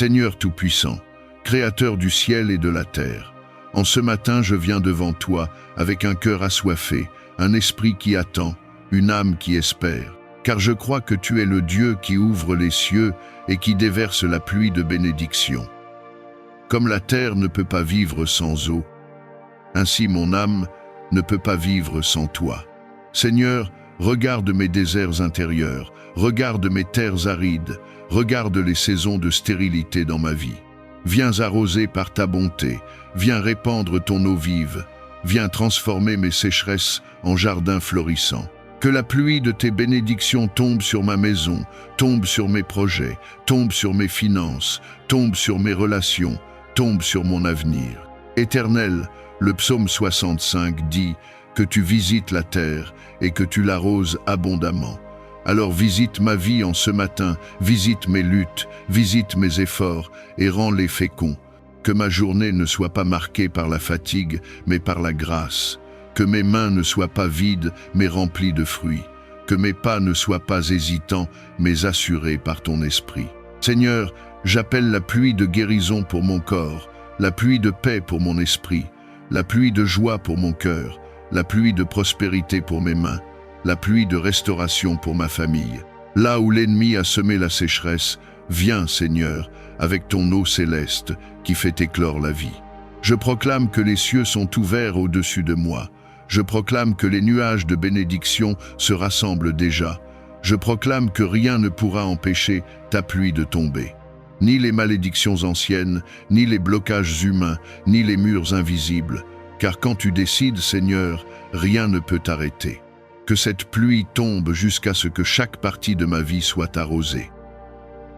Seigneur Tout-Puissant, Créateur du ciel et de la terre, en ce matin je viens devant toi avec un cœur assoiffé, un esprit qui attend, une âme qui espère, car je crois que tu es le Dieu qui ouvre les cieux et qui déverse la pluie de bénédiction. Comme la terre ne peut pas vivre sans eau, ainsi mon âme ne peut pas vivre sans toi. Seigneur, regarde mes déserts intérieurs, regarde mes terres arides, regarde les saisons de stérilité dans ma vie. Viens arroser par ta bonté, viens répandre ton eau vive, viens transformer mes sécheresses en jardins florissants. Que la pluie de tes bénédictions tombe sur ma maison, tombe sur mes projets, tombe sur mes finances, tombe sur mes relations, tombe sur mon avenir. Éternel, le psaume 65 dit que tu visites la terre et que tu l'arroses abondamment. Alors visite ma vie en ce matin, visite mes luttes, visite mes efforts et rends-les féconds. Que ma journée ne soit pas marquée par la fatigue, mais par la grâce. Que mes mains ne soient pas vides, mais remplies de fruits. Que mes pas ne soient pas hésitants, mais assurés par ton esprit. Seigneur, j'appelle la pluie de guérison pour mon corps, la pluie de paix pour mon esprit, la pluie de joie pour mon cœur, la pluie de prospérité pour mes mains, la pluie de restauration pour ma famille. Là où l'ennemi a semé la sécheresse, viens, Seigneur, avec ton eau céleste qui fait éclore la vie. Je proclame que les cieux sont ouverts au-dessus de moi. Je proclame que les nuages de bénédiction se rassemblent déjà. Je proclame que rien ne pourra empêcher ta pluie de tomber. Ni les malédictions anciennes, ni les blocages humains, ni les murs invisibles. Car quand tu décides, Seigneur, rien ne peut t'arrêter. Que cette pluie tombe jusqu'à ce que chaque partie de ma vie soit arrosée.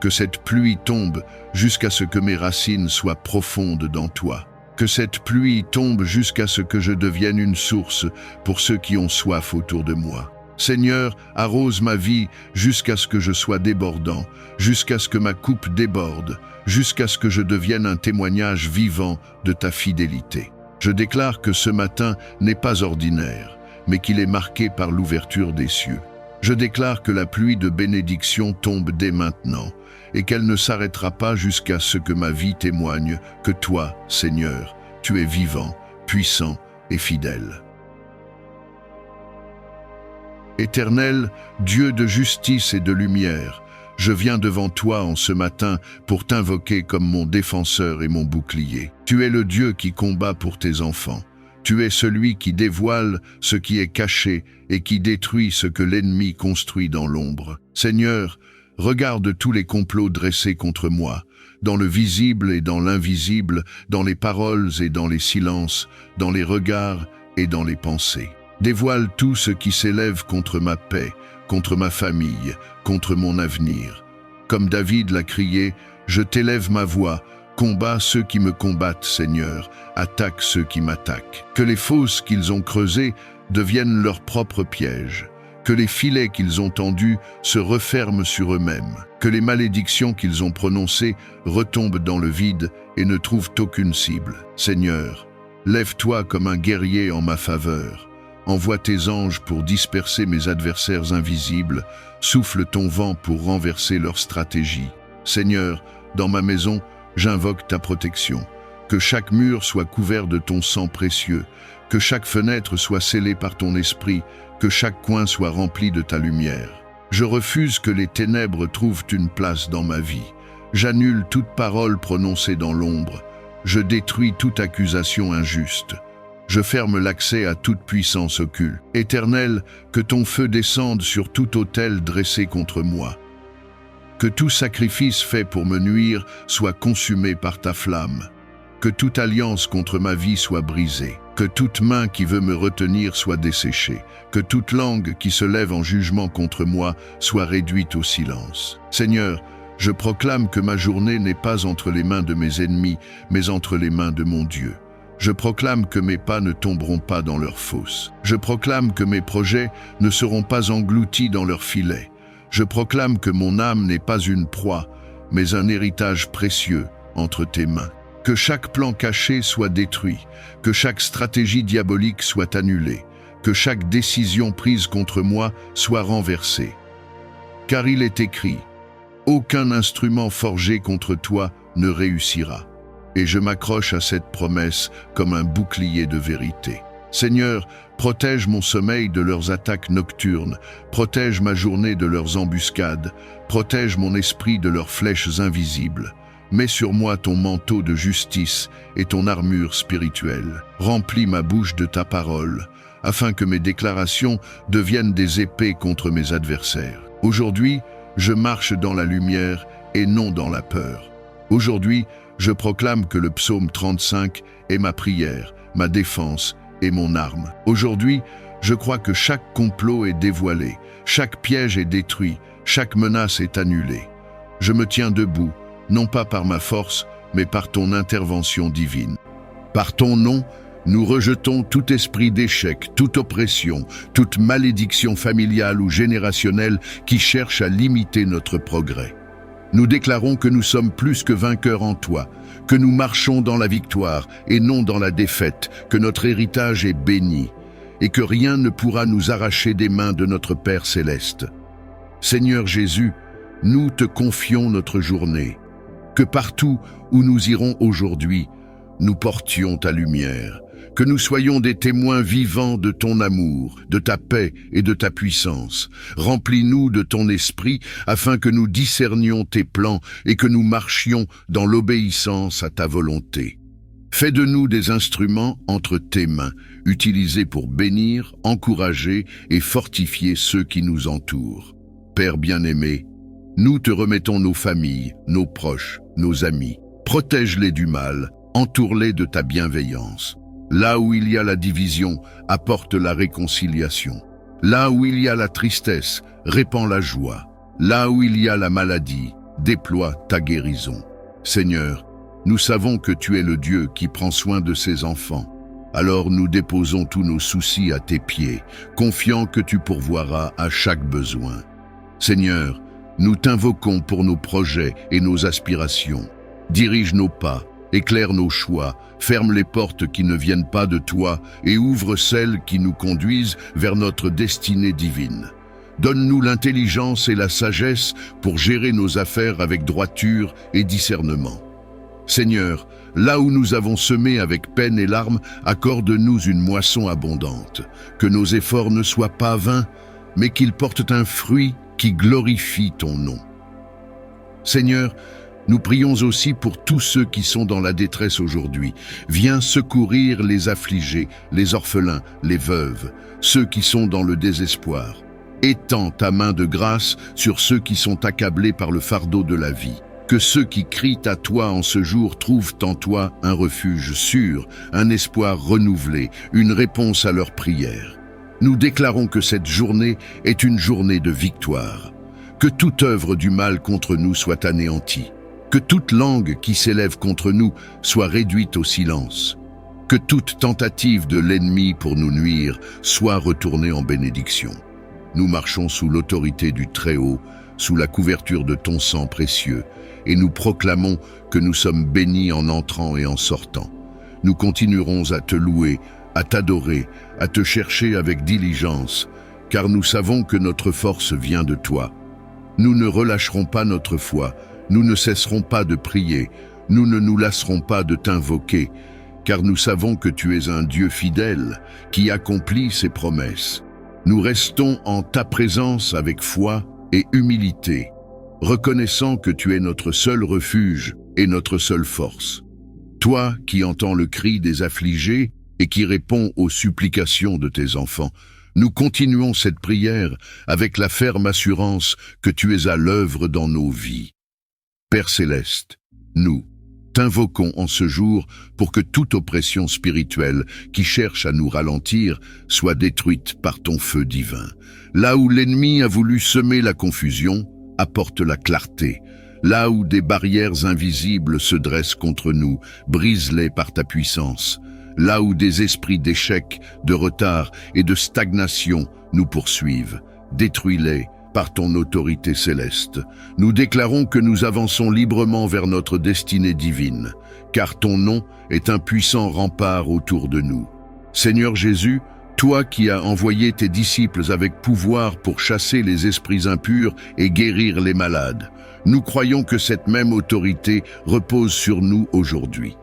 Que cette pluie tombe jusqu'à ce que mes racines soient profondes dans toi. Que cette pluie tombe jusqu'à ce que je devienne une source pour ceux qui ont soif autour de moi. Seigneur, arrose ma vie jusqu'à ce que je sois débordant, jusqu'à ce que ma coupe déborde, jusqu'à ce que je devienne un témoignage vivant de ta fidélité. Je déclare que ce matin n'est pas ordinaire, mais qu'il est marqué par l'ouverture des cieux. Je déclare que la pluie de bénédiction tombe dès maintenant, et qu'elle ne s'arrêtera pas jusqu'à ce que ma vie témoigne que toi, Seigneur, tu es vivant, puissant et fidèle. Éternel, Dieu de justice et de lumière, je viens devant toi en ce matin pour t'invoquer comme mon défenseur et mon bouclier. Tu es le Dieu qui combat pour tes enfants. Tu es celui qui dévoile ce qui est caché et qui détruit ce que l'ennemi construit dans l'ombre. Seigneur, regarde tous les complots dressés contre moi, dans le visible et dans l'invisible, dans les paroles et dans les silences, dans les regards et dans les pensées. Dévoile tout ce qui s'élève contre ma paix, contre ma famille, contre mon avenir. Comme David l'a crié, je t'élève ma voix, combat ceux qui me combattent, Seigneur, attaque ceux qui m'attaquent. Que les fosses qu'ils ont creusées deviennent leurs propres pièges. Que les filets qu'ils ont tendus se referment sur eux-mêmes. Que les malédictions qu'ils ont prononcées retombent dans le vide et ne trouvent aucune cible. Seigneur, lève-toi comme un guerrier en ma faveur. Envoie tes anges pour disperser mes adversaires invisibles. Souffle ton vent pour renverser leur stratégie. Seigneur, dans ma maison, j'invoque ta protection. Que chaque mur soit couvert de ton sang précieux. Que chaque fenêtre soit scellée par ton esprit. Que chaque coin soit rempli de ta lumière. Je refuse que les ténèbres trouvent une place dans ma vie. J'annule toute parole prononcée dans l'ombre. Je détruis toute accusation injuste. Je ferme l'accès à toute puissance occulte. Éternel, que ton feu descende sur tout autel dressé contre moi. Que tout sacrifice fait pour me nuire soit consumé par ta flamme. Que toute alliance contre ma vie soit brisée. Que toute main qui veut me retenir soit desséchée. Que toute langue qui se lève en jugement contre moi soit réduite au silence. Seigneur, je proclame que ma journée n'est pas entre les mains de mes ennemis, mais entre les mains de mon Dieu. Je proclame que mes pas ne tomberont pas dans leurs fosses. Je proclame que mes projets ne seront pas engloutis dans leurs filets. Je proclame que mon âme n'est pas une proie, mais un héritage précieux entre tes mains. Que chaque plan caché soit détruit, que chaque stratégie diabolique soit annulée, que chaque décision prise contre moi soit renversée. Car il est écrit, « Aucun instrument forgé contre toi ne réussira. Et je m'accroche à cette promesse comme un bouclier de vérité. Seigneur, protège mon sommeil de leurs attaques nocturnes, protège ma journée de leurs embuscades, protège mon esprit de leurs flèches invisibles. Mets sur moi ton manteau de justice et ton armure spirituelle. Remplis ma bouche de ta parole, afin que mes déclarations deviennent des épées contre mes adversaires. Aujourd'hui, je marche dans la lumière et non dans la peur. Aujourd'hui, je proclame que le psaume 35 est ma prière, ma défense et mon arme. Aujourd'hui, je crois que chaque complot est dévoilé, chaque piège est détruit, chaque menace est annulée. Je me tiens debout, non pas par ma force, mais par ton intervention divine. Par ton nom, nous rejetons tout esprit d'échec, toute oppression, toute malédiction familiale ou générationnelle qui cherche à limiter notre progrès. Nous déclarons que nous sommes plus que vainqueurs en toi, que nous marchons dans la victoire et non dans la défaite, que notre héritage est béni et que rien ne pourra nous arracher des mains de notre Père céleste. Seigneur Jésus, nous te confions notre journée, que partout où nous irons aujourd'hui, nous portions ta lumière, que nous soyons des témoins vivants de ton amour, de ta paix et de ta puissance. Remplis-nous de ton esprit afin que nous discernions tes plans et que nous marchions dans l'obéissance à ta volonté. Fais de nous des instruments entre tes mains, utilisés pour bénir, encourager et fortifier ceux qui nous entourent. Père bien-aimé, nous te remettons nos familles, nos proches, nos amis. Protège-les du mal, entoure-les de ta bienveillance. Là où il y a la division, apporte la réconciliation. Là où il y a la tristesse, répands la joie. Là où il y a la maladie, déploie ta guérison. Seigneur, nous savons que tu es le Dieu qui prend soin de ses enfants. Alors nous déposons tous nos soucis à tes pieds, confiants que tu pourvoiras à chaque besoin. Seigneur, nous t'invoquons pour nos projets et nos aspirations. Dirige nos pas, éclaire nos choix, ferme les portes qui ne viennent pas de toi et ouvre celles qui nous conduisent vers notre destinée divine. Donne-nous l'intelligence et la sagesse pour gérer nos affaires avec droiture et discernement. Seigneur, là où nous avons semé avec peine et larmes, accorde-nous une moisson abondante. Que nos efforts ne soient pas vains, mais qu'ils portent un fruit qui glorifie ton nom. Seigneur, nous prions aussi pour tous ceux qui sont dans la détresse aujourd'hui. Viens secourir les affligés, les orphelins, les veuves, ceux qui sont dans le désespoir. Étends ta main de grâce sur ceux qui sont accablés par le fardeau de la vie. Que ceux qui crient à toi en ce jour trouvent en toi un refuge sûr, un espoir renouvelé, une réponse à leurs prières. Nous déclarons que cette journée est une journée de victoire. Que toute œuvre du mal contre nous soit anéantie. Que toute langue qui s'élève contre nous soit réduite au silence. Que toute tentative de l'ennemi pour nous nuire soit retournée en bénédiction. Nous marchons sous l'autorité du Très-Haut, sous la couverture de ton sang précieux, et nous proclamons que nous sommes bénis en entrant et en sortant. Nous continuerons à te louer, à t'adorer, à te chercher avec diligence, car nous savons que notre force vient de toi. Nous ne relâcherons pas notre foi, nous ne cesserons pas de prier, nous ne nous lasserons pas de t'invoquer, car nous savons que tu es un Dieu fidèle qui accomplit ses promesses. Nous restons en ta présence avec foi et humilité, reconnaissant que tu es notre seul refuge et notre seule force. Toi qui entends le cri des affligés et qui réponds aux supplications de tes enfants, nous continuons cette prière avec la ferme assurance que tu es à l'œuvre dans nos vies. Père céleste, nous t'invoquons en ce jour pour que toute oppression spirituelle qui cherche à nous ralentir soit détruite par ton feu divin. Là où l'ennemi a voulu semer la confusion, apporte la clarté. Là où des barrières invisibles se dressent contre nous, brise-les par ta puissance. Là où des esprits d'échec, de retard et de stagnation nous poursuivent, détruis-les par ton autorité céleste. Nous déclarons que nous avançons librement vers notre destinée divine, car ton nom est un puissant rempart autour de nous. Seigneur Jésus, toi qui as envoyé tes disciples avec pouvoir pour chasser les esprits impurs et guérir les malades, Nous croyons que cette même autorité repose sur nous aujourd'hui.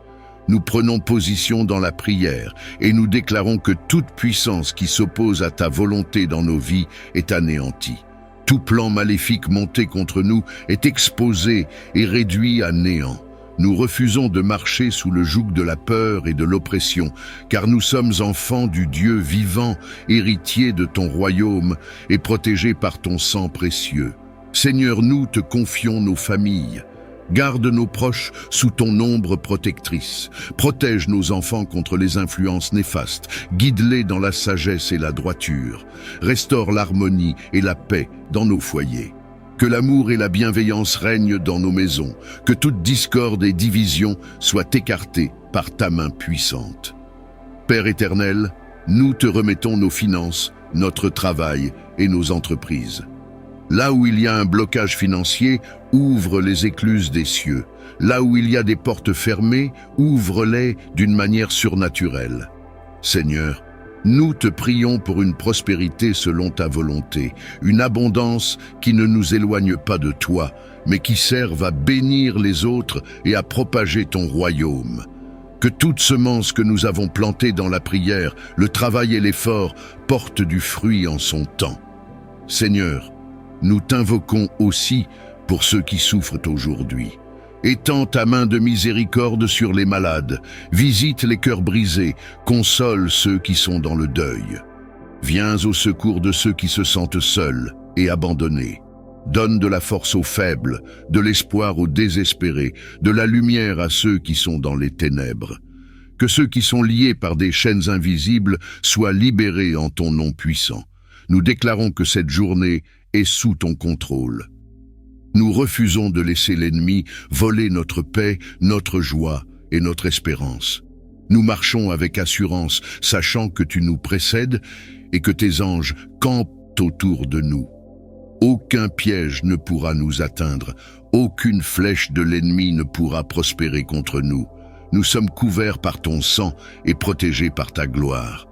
Nous prenons position dans la prière et nous déclarons que toute puissance qui s'oppose à ta volonté dans nos vies est anéantie. Tout plan maléfique monté contre nous est exposé et réduit à néant. Nous refusons de marcher sous le joug de la peur et de l'oppression, car nous sommes enfants du Dieu vivant, héritiers de ton royaume et protégés par ton sang précieux. Seigneur, nous te confions nos familles. Garde nos proches sous ton ombre protectrice. Protège nos enfants contre les influences néfastes. Guide-les dans la sagesse et la droiture. Restaure l'harmonie et la paix dans nos foyers. Que l'amour et la bienveillance règnent dans nos maisons. Que toute discorde et division soient écartées par ta main puissante. Père éternel, nous te remettons nos finances, notre travail et nos entreprises. Là où il y a un blocage financier, ouvre les écluses des cieux. Là où il y a des portes fermées, ouvre-les d'une manière surnaturelle. Seigneur, nous te prions pour une prospérité selon ta volonté, une abondance qui ne nous éloigne pas de toi, mais qui serve à bénir les autres et à propager ton royaume. Que toute semence que nous avons plantée dans la prière, le travail et l'effort portent du fruit en son temps. Seigneur, nous t'invoquons aussi pour ceux qui souffrent aujourd'hui. Étends ta main de miséricorde sur les malades, visite les cœurs brisés, console ceux qui sont dans le deuil. Viens au secours de ceux qui se sentent seuls et abandonnés. Donne de la force aux faibles, de l'espoir aux désespérés, de la lumière à ceux qui sont dans les ténèbres. Que ceux qui sont liés par des chaînes invisibles soient libérés en ton nom puissant. Nous déclarons que cette journée est sous ton contrôle. Nous refusons de laisser l'ennemi voler notre paix, notre joie et notre espérance. Nous marchons avec assurance, sachant que tu nous précèdes et que tes anges campent autour de nous. Aucun piège ne pourra nous atteindre, aucune flèche de l'ennemi ne pourra prospérer contre nous. Nous sommes couverts par ton sang et protégés par ta gloire.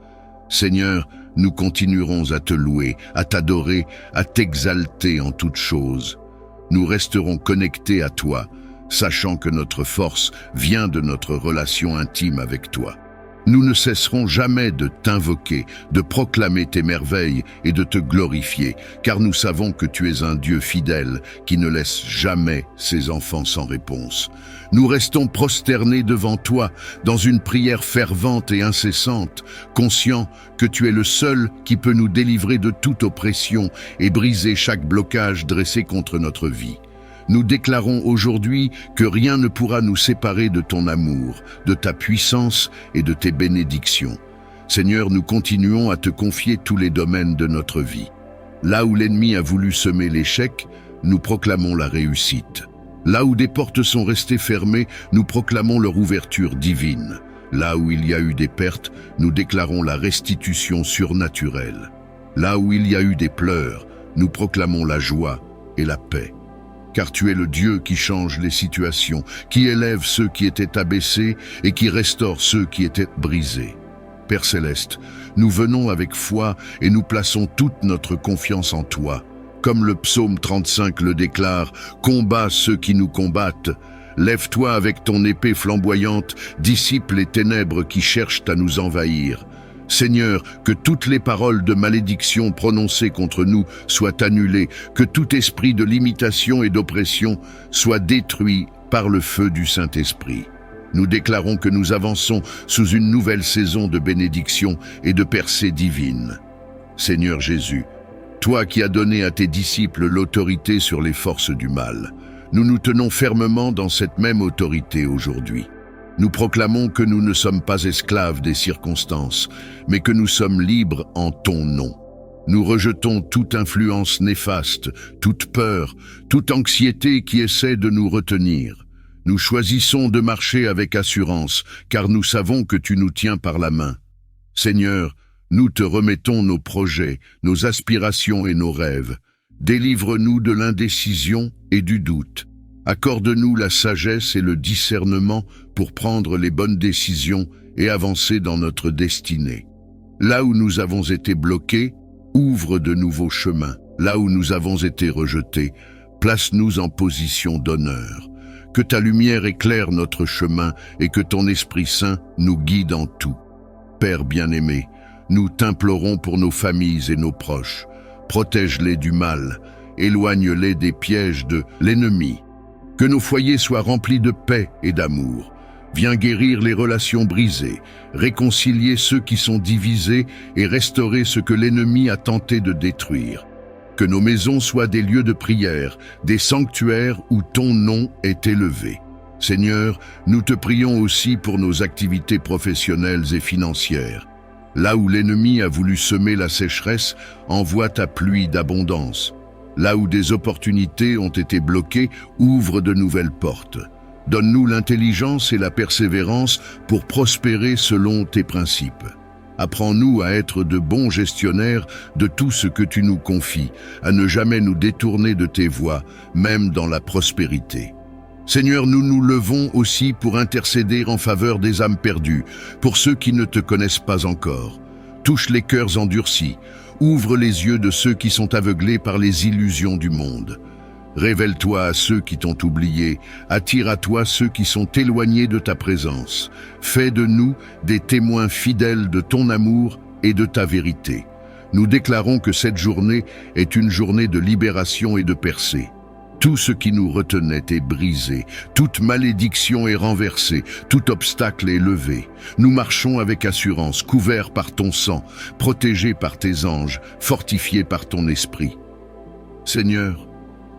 Seigneur, nous continuerons à te louer, à t'adorer, à t'exalter en toutes choses. Nous resterons connectés à toi, sachant que notre force vient de notre relation intime avec toi. Nous ne cesserons jamais de t'invoquer, de proclamer tes merveilles et de te glorifier, car nous savons que tu es un Dieu fidèle qui ne laisse jamais ses enfants sans réponse. Nous restons prosternés devant toi dans une prière fervente et incessante, conscients que tu es le seul qui peut nous délivrer de toute oppression et briser chaque blocage dressé contre notre vie. Nous déclarons aujourd'hui que rien ne pourra nous séparer de ton amour, de ta puissance et de tes bénédictions. Seigneur, nous continuons à te confier tous les domaines de notre vie. Là où l'ennemi a voulu semer l'échec, nous proclamons la réussite. Là où des portes sont restées fermées, nous proclamons leur ouverture divine. Là où il y a eu des pertes, nous déclarons la restitution surnaturelle. Là où il y a eu des pleurs, nous proclamons la joie et la paix. Car tu es le Dieu qui change les situations, qui élève ceux qui étaient abaissés et qui restaure ceux qui étaient brisés. Père Céleste, nous venons avec foi et nous plaçons toute notre confiance en toi. Comme le psaume 35 le déclare, « Combat ceux qui nous combattent. Lève-toi avec ton épée flamboyante, dissipe les ténèbres qui cherchent à nous envahir. » Seigneur, que toutes les paroles de malédiction prononcées contre nous soient annulées, que tout esprit de limitation et d'oppression soit détruit par le feu du Saint-Esprit. Nous déclarons que nous avançons sous une nouvelle saison de bénédiction et de percée divine. Seigneur Jésus, toi qui as donné à tes disciples l'autorité sur les forces du mal, nous nous tenons fermement dans cette même autorité aujourd'hui. Nous proclamons que nous ne sommes pas esclaves des circonstances, mais que nous sommes libres en ton nom. Nous rejetons toute influence néfaste, toute peur, toute anxiété qui essaie de nous retenir. Nous choisissons de marcher avec assurance, car nous savons que tu nous tiens par la main. Seigneur, nous te remettons nos projets, nos aspirations et nos rêves. Délivre-nous de l'indécision et du doute. Accorde-nous la sagesse et le discernement pour prendre les bonnes décisions et avancer dans notre destinée. Là où nous avons été bloqués, ouvre de nouveaux chemins. Là où nous avons été rejetés, Place-nous en position d'honneur. Que ta lumière éclaire notre chemin et que ton Esprit Saint nous guide en tout. Père bien-aimé, nous t'implorons pour nos familles et nos proches. Protège-les du mal, éloigne-les des pièges de l'ennemi. Que nos foyers soient remplis de paix et d'amour. Viens guérir les relations brisées, réconcilier ceux qui sont divisés et restaurer ce que l'ennemi a tenté de détruire. Que nos maisons soient des lieux de prière, des sanctuaires où ton nom est élevé. Seigneur, nous te prions aussi pour nos activités professionnelles et financières. Là où l'ennemi a voulu semer la sécheresse, envoie ta pluie d'abondance. Là où des opportunités ont été bloquées, ouvre de nouvelles portes. Donne-nous l'intelligence et la persévérance pour prospérer selon tes principes. Apprends-nous à être de bons gestionnaires de tout ce que tu nous confies, à ne jamais nous détourner de tes voies, même dans la prospérité. Seigneur, nous nous levons aussi pour intercéder en faveur des âmes perdues, pour ceux qui ne te connaissent pas encore. Touche les cœurs endurcis, ouvre les yeux de ceux qui sont aveuglés par les illusions du monde. Révèle-toi à ceux qui t'ont oublié, attire à toi ceux qui sont éloignés de ta présence. Fais de nous des témoins fidèles de ton amour et de ta vérité. Nous déclarons que cette journée est une journée de libération et de percée. Tout ce qui nous retenait est brisé, toute malédiction est renversée, tout obstacle est levé. Nous marchons avec assurance, couverts par ton sang, protégés par tes anges, fortifiés par ton esprit. Seigneur,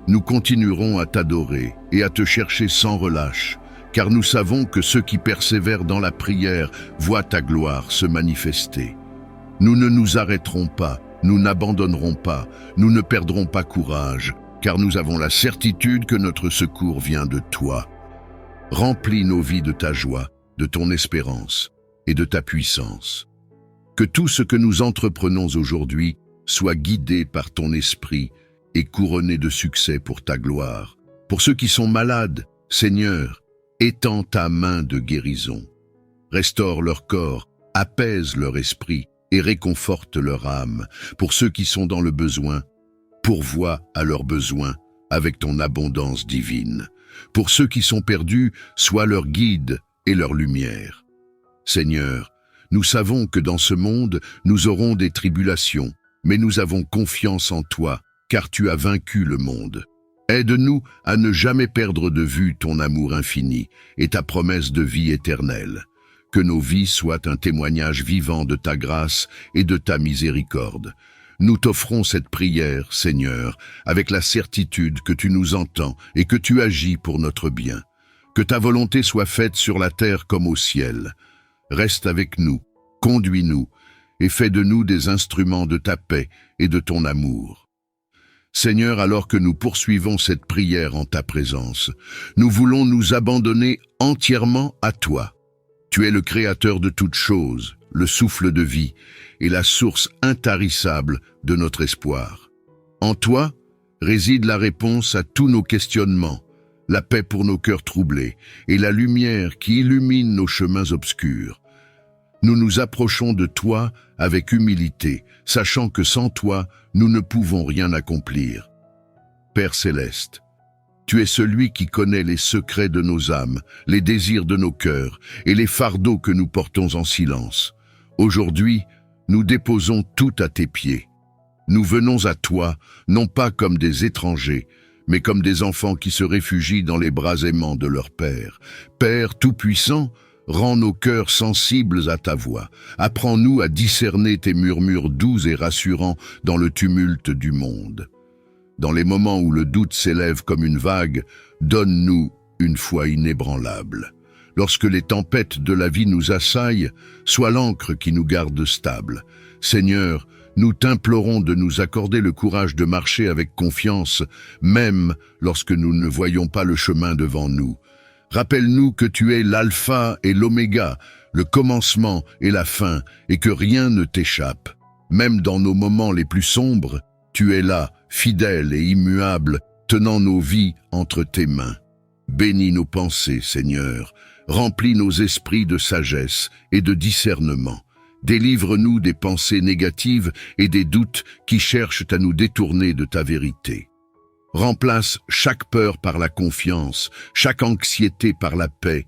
nous continuerons à t'adorer et à te chercher sans relâche, car nous savons que ceux qui persévèrent dans la prière voient ta gloire se manifester. Nous ne nous arrêterons pas, nous n'abandonnerons pas, nous ne perdrons pas courage, car nous avons la certitude que notre secours vient de toi. Remplis nos vies de ta joie, de ton espérance et de ta puissance. Que tout ce que nous entreprenons aujourd'hui soit guidé par ton esprit et couronné de succès pour ta gloire. Pour ceux qui sont malades, Seigneur, étends ta main de guérison. Restaure leur corps, apaise leur esprit et réconforte leur âme. Pour ceux qui sont dans le besoin, pourvois à leurs besoins avec ton abondance divine. Pour ceux qui sont perdus, sois leur guide et leur lumière. Seigneur, nous savons que dans ce monde, nous aurons des tribulations, mais nous avons confiance en toi, car tu as vaincu le monde. Aide-nous à ne jamais perdre de vue ton amour infini et ta promesse de vie éternelle. Que nos vies soient un témoignage vivant de ta grâce et de ta miséricorde. Nous t'offrons cette prière, Seigneur, avec la certitude que tu nous entends et que tu agis pour notre bien. Que ta volonté soit faite sur la terre comme au ciel. Reste avec nous, conduis-nous et fais de nous des instruments de ta paix et de ton amour. Seigneur, alors que nous poursuivons cette prière en ta présence, nous voulons nous abandonner entièrement à toi. Tu es le Créateur de toutes choses, le souffle de vie et la source intarissable de notre espoir. En toi réside la réponse à tous nos questionnements, la paix pour nos cœurs troublés et la lumière qui illumine nos chemins obscurs. Nous nous approchons de toi avec humilité, sachant que sans toi, nous ne pouvons rien accomplir. Père céleste, tu es celui qui connaît les secrets de nos âmes, les désirs de nos cœurs et les fardeaux que nous portons en silence. Aujourd'hui, nous déposons tout à tes pieds. Nous venons à toi, non pas comme des étrangers, mais comme des enfants qui se réfugient dans les bras aimants de leur Père. Père tout-puissant, rends nos cœurs sensibles à ta voix. Apprends-nous à discerner tes murmures doux et rassurants dans le tumulte du monde. Dans les moments où le doute s'élève comme une vague, donne-nous une foi inébranlable. Lorsque les tempêtes de la vie nous assaillent, sois l'ancre qui nous garde stables. Seigneur, nous t'implorons de nous accorder le courage de marcher avec confiance, même lorsque nous ne voyons pas le chemin devant nous. Rappelle-nous que tu es l'alpha et l'oméga, le commencement et la fin, et que rien ne t'échappe. Même dans nos moments les plus sombres, tu es là, fidèle et immuable, tenant nos vies entre tes mains. Bénis nos pensées, Seigneur, remplis nos esprits de sagesse et de discernement. Délivre-nous des pensées négatives et des doutes qui cherchent à nous détourner de ta vérité. Remplace chaque peur par la confiance, chaque anxiété par la paix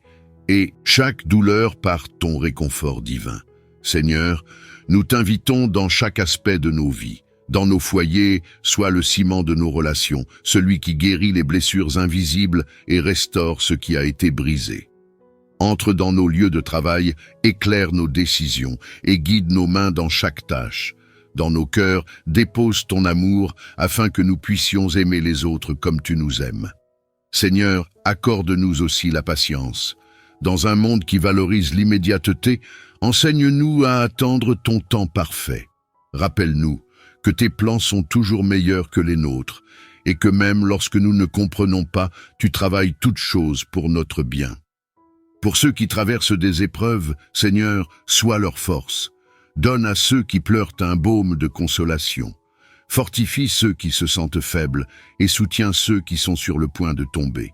et chaque douleur par ton réconfort divin. Seigneur, nous t'invitons dans chaque aspect de nos vies. Dans nos foyers, sois le ciment de nos relations, celui qui guérit les blessures invisibles et restaure ce qui a été brisé. Entre dans nos lieux de travail, éclaire nos décisions et guide nos mains dans chaque tâche. Dans nos cœurs, dépose ton amour afin que nous puissions aimer les autres comme tu nous aimes. Seigneur, accorde-nous aussi la patience. Dans un monde qui valorise l'immédiateté, enseigne-nous à attendre ton temps parfait. Rappelle-nous que tes plans sont toujours meilleurs que les nôtres et que même lorsque nous ne comprenons pas, tu travailles toutes choses pour notre bien. Pour ceux qui traversent des épreuves, Seigneur, sois leur force. Donne à ceux qui pleurent un baume de consolation. Fortifie ceux qui se sentent faibles et soutiens ceux qui sont sur le point de tomber.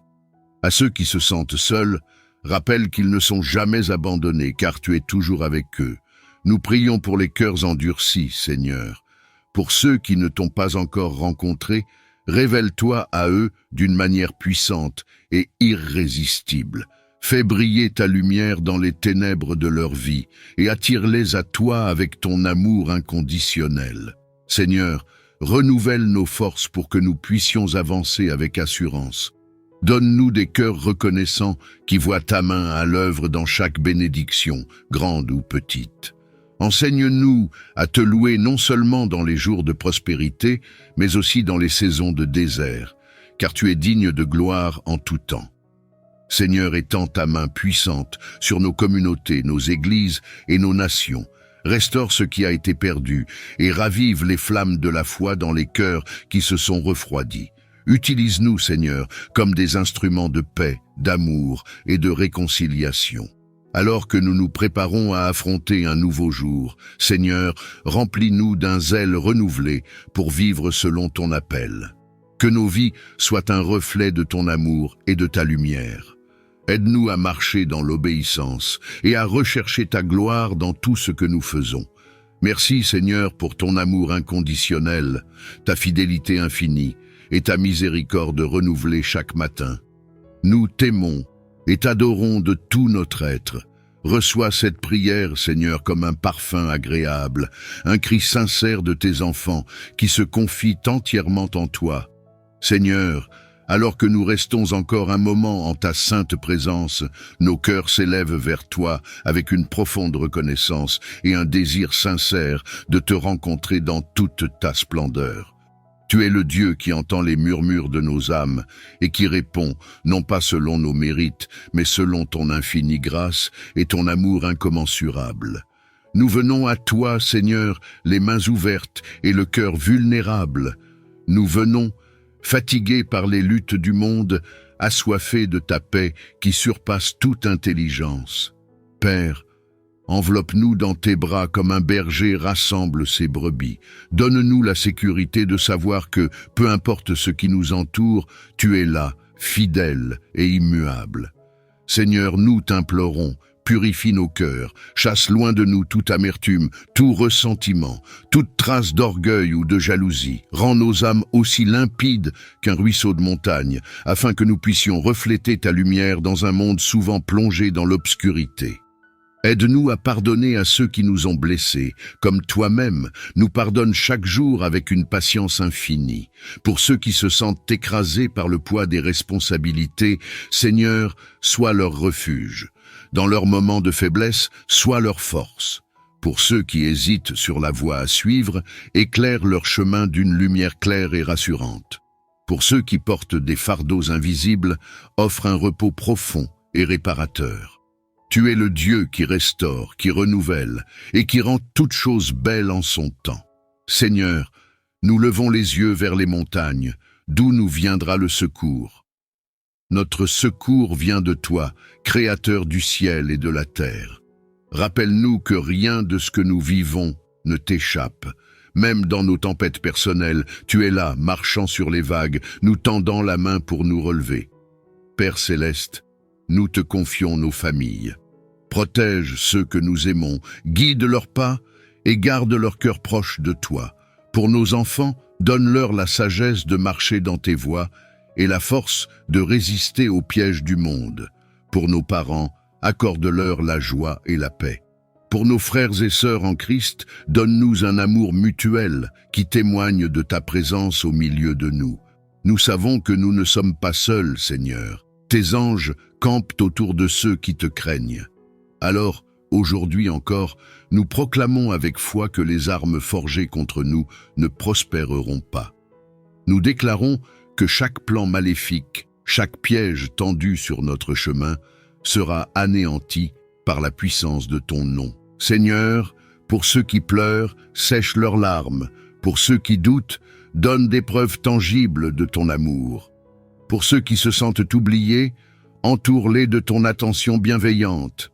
À ceux qui se sentent seuls, rappelle qu'ils ne sont jamais abandonnés car tu es toujours avec eux. Nous prions pour les cœurs endurcis, Seigneur. Pour ceux qui ne t'ont pas encore rencontré, révèle-toi à eux d'une manière puissante et irrésistible. Fais briller ta lumière dans les ténèbres de leur vie et attire-les à toi avec ton amour inconditionnel. Seigneur, renouvelle nos forces pour que nous puissions avancer avec assurance. Donne-nous des cœurs reconnaissants qui voient ta main à l'œuvre dans chaque bénédiction, grande ou petite. Enseigne-nous à te louer non seulement dans les jours de prospérité, mais aussi dans les saisons de désert, car tu es digne de gloire en tout temps. Seigneur, étends ta main puissante sur nos communautés, nos églises et nos nations. Restaure ce qui a été perdu et ravive les flammes de la foi dans les cœurs qui se sont refroidis. Utilise-nous, Seigneur, comme des instruments de paix, d'amour et de réconciliation. Alors que nous nous préparons à affronter un nouveau jour, Seigneur, remplis-nous d'un zèle renouvelé pour vivre selon ton appel. Que nos vies soient un reflet de ton amour et de ta lumière. Aide-nous à marcher dans l'obéissance et à rechercher ta gloire dans tout ce que nous faisons. Merci, Seigneur, pour ton amour inconditionnel, ta fidélité infinie et ta miséricorde renouvelée chaque matin. Nous t'aimons et t'adorons de tout notre être. Reçois cette prière, Seigneur, comme un parfum agréable, un cri sincère de tes enfants qui se confient entièrement en toi. Seigneur, alors que nous restons encore un moment en ta sainte présence, nos cœurs s'élèvent vers toi avec une profonde reconnaissance et un désir sincère de te rencontrer dans toute ta splendeur. Tu es le Dieu qui entend les murmures de nos âmes et qui répond, non pas selon nos mérites, mais selon ton infinie grâce et ton amour incommensurable. Nous venons à toi, Seigneur, les mains ouvertes et le cœur vulnérable. Nous venons, fatigués par les luttes du monde, assoiffés de ta paix qui surpasse toute intelligence. Père, enveloppe-nous dans tes bras comme un berger rassemble ses brebis. Donne-nous la sécurité de savoir que, peu importe ce qui nous entoure, tu es là, fidèle et immuable. Seigneur, nous t'implorons, purifie nos cœurs, chasse loin de nous toute amertume, tout ressentiment, toute trace d'orgueil ou de jalousie. Rends nos âmes aussi limpides qu'un ruisseau de montagne, afin que nous puissions refléter ta lumière dans un monde souvent plongé dans l'obscurité. Aide-nous à pardonner à ceux qui nous ont blessés, comme toi-même nous pardonnes chaque jour avec une patience infinie. Pour ceux qui se sentent écrasés par le poids des responsabilités, Seigneur, sois leur refuge. Dans leurs moments de faiblesse, sois leur force. Pour ceux qui hésitent sur la voie à suivre, éclaire leur chemin d'une lumière claire et rassurante. Pour ceux qui portent des fardeaux invisibles, offre un repos profond et réparateur. Tu es le Dieu qui restaure, qui renouvelle et qui rend toute chose belle en son temps. Seigneur, nous levons les yeux vers les montagnes, d'où nous viendra le secours. Notre secours vient de toi, Créateur du ciel et de la terre. Rappelle-nous que rien de ce que nous vivons ne t'échappe. Même dans nos tempêtes personnelles, tu es là, marchant sur les vagues, nous tendant la main pour nous relever. Père céleste, nous te confions nos familles. Protège ceux que nous aimons, guide leurs pas et garde leur cœur proche de toi. Pour nos enfants, Donne-leur la sagesse de marcher dans tes voies et la force de résister aux pièges du monde. Pour nos parents, accorde-leur la joie et la paix. Pour nos frères et sœurs en Christ, donne-nous un amour mutuel qui témoigne de ta présence au milieu de nous. Nous savons que nous ne sommes pas seuls, Seigneur. Tes anges campent autour de ceux qui te craignent. Alors, aujourd'hui encore, nous proclamons avec foi que les armes forgées contre nous ne prospéreront pas. Nous déclarons que chaque plan maléfique, chaque piège tendu sur notre chemin sera anéanti par la puissance de ton nom. Seigneur, pour ceux qui pleurent, sèche leurs larmes. Pour ceux qui doutent, donne des preuves tangibles de ton amour. Pour ceux qui se sentent oubliés, entoure-les de ton attention bienveillante.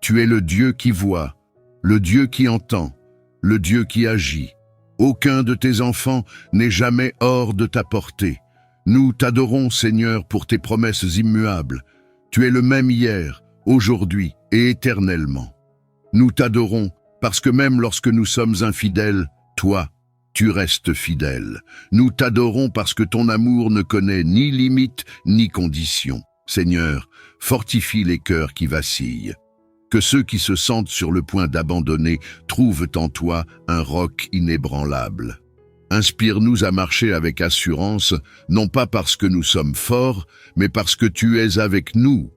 Tu es le Dieu qui voit, le Dieu qui entend, le Dieu qui agit. Aucun de tes enfants n'est jamais hors de ta portée. Nous t'adorons, Seigneur, pour tes promesses immuables. Tu es le même hier, aujourd'hui et éternellement. Nous t'adorons parce que même lorsque nous sommes infidèles, toi, tu restes fidèle. Nous t'adorons parce que ton amour ne connaît ni limite ni condition. Seigneur, fortifie les cœurs qui vacillent. Que ceux qui se sentent sur le point d'abandonner trouvent en toi un roc inébranlable. Inspire-nous à marcher avec assurance, non pas parce que nous sommes forts, mais parce que tu es avec nous.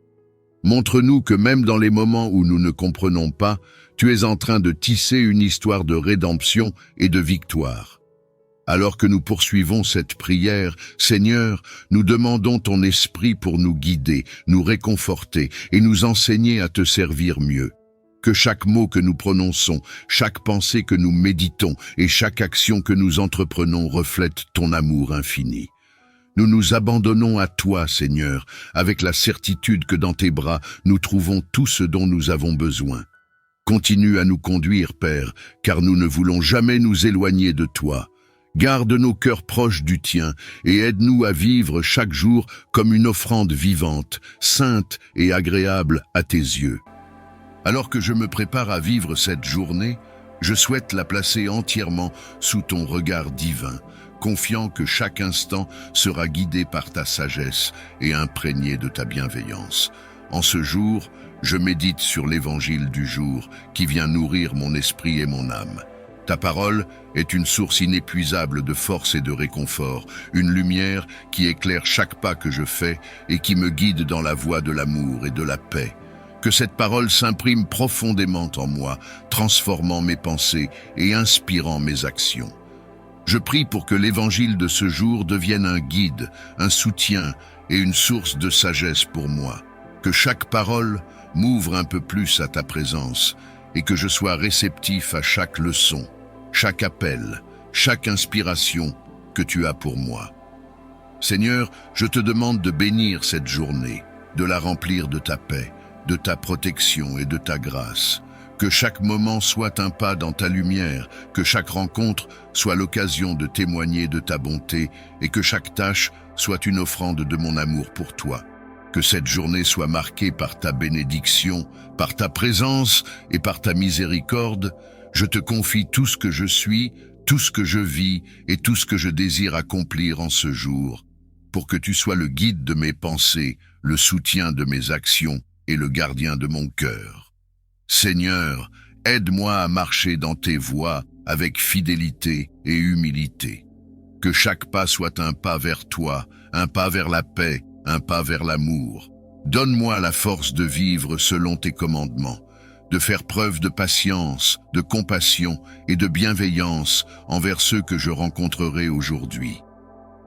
Montre-nous que même dans les moments où nous ne comprenons pas, tu es en train de tisser une histoire de rédemption et de victoire. Alors que nous poursuivons cette prière, Seigneur, nous demandons ton esprit pour nous guider, nous réconforter et nous enseigner à te servir mieux. Que chaque mot que nous prononçons, chaque pensée que nous méditons et chaque action que nous entreprenons reflète ton amour infini. Nous nous abandonnons à toi, Seigneur, avec la certitude que dans tes bras, nous trouvons tout ce dont nous avons besoin. Continue à nous conduire, Père, car nous ne voulons jamais nous éloigner de toi. Garde nos cœurs proches du tien et aide-nous à vivre chaque jour comme une offrande vivante, sainte et agréable à tes yeux. Alors que je me prépare à vivre cette journée, je souhaite la placer entièrement sous ton regard divin, confiant que chaque instant sera guidé par ta sagesse et imprégné de ta bienveillance. En ce jour, je médite sur l'évangile du jour qui vient nourrir mon esprit et mon âme. Ta parole est une source inépuisable de force et de réconfort, une lumière qui éclaire chaque pas que je fais et qui me guide dans la voie de l'amour et de la paix. Que cette parole s'imprime profondément en moi, transformant mes pensées et inspirant mes actions. Je prie pour que l'évangile de ce jour devienne un guide, un soutien et une source de sagesse pour moi. Que chaque parole m'ouvre un peu plus à ta présence et que je sois réceptif à chaque leçon, chaque appel, chaque inspiration que tu as pour moi. Seigneur, je te demande de bénir cette journée, de la remplir de ta paix, de ta protection et de ta grâce. Que chaque moment soit un pas dans ta lumière, que chaque rencontre soit l'occasion de témoigner de ta bonté et que chaque tâche soit une offrande de mon amour pour toi. Que cette journée soit marquée par ta bénédiction, par ta présence et par ta miséricorde. Je te confie tout ce que je suis, tout ce que je vis et tout ce que je désire accomplir en ce jour, pour que tu sois le guide de mes pensées, le soutien de mes actions et le gardien de mon cœur. Seigneur, aide-moi à marcher dans tes voies avec fidélité et humilité. Que chaque pas soit un pas vers toi, un pas vers la paix, un pas vers l'amour. Donne-moi la force de vivre selon tes commandements, de faire preuve de patience, de compassion et de bienveillance envers ceux que je rencontrerai aujourd'hui.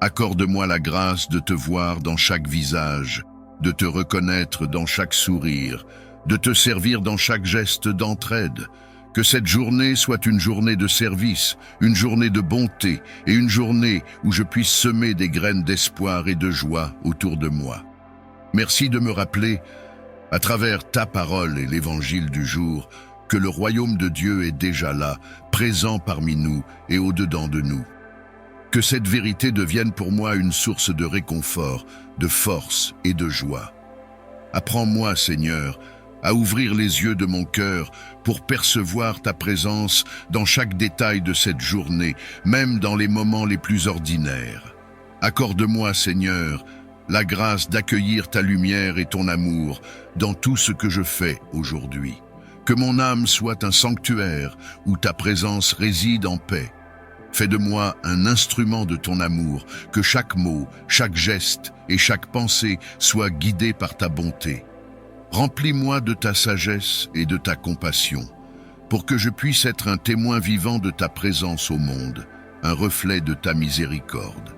Accorde-moi la grâce de te voir dans chaque visage, de te reconnaître dans chaque sourire, de te servir dans chaque geste d'entraide. Que cette journée soit une journée de service, une journée de bonté et une journée où je puisse semer des graines d'espoir et de joie autour de moi. Merci de me rappeler, à travers ta parole et l'évangile du jour, que le royaume de Dieu est déjà là, présent parmi nous et au-dedans de nous. Que cette vérité devienne pour moi une source de réconfort, de force et de joie. Apprends-moi, Seigneur, à ouvrir les yeux de mon cœur pour percevoir ta présence dans chaque détail de cette journée, même dans les moments les plus ordinaires. Accorde-moi, Seigneur, la grâce d'accueillir ta lumière et ton amour dans tout ce que je fais aujourd'hui. Que mon âme soit un sanctuaire où ta présence réside en paix. Fais de moi un instrument de ton amour, que chaque mot, chaque geste et chaque pensée soient guidés par ta bonté. Remplis-moi de ta sagesse et de ta compassion, pour que je puisse être un témoin vivant de ta présence au monde, un reflet de ta miséricorde.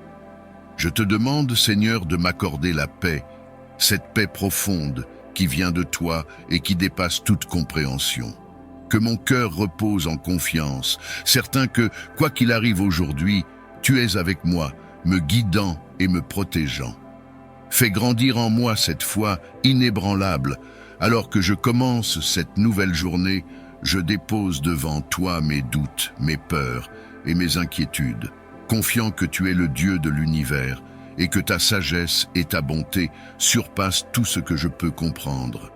Je te demande, Seigneur, de m'accorder la paix, cette paix profonde qui vient de toi et qui dépasse toute compréhension. Que mon cœur repose en confiance, certain que, quoi qu'il arrive aujourd'hui, tu es avec moi, me guidant et me protégeant. Fais grandir en moi cette foi inébranlable. Alors que je commence cette nouvelle journée, je dépose devant toi mes doutes, mes peurs et mes inquiétudes, confiant que tu es le Dieu de l'univers et que ta sagesse et ta bonté surpassent tout ce que je peux comprendre.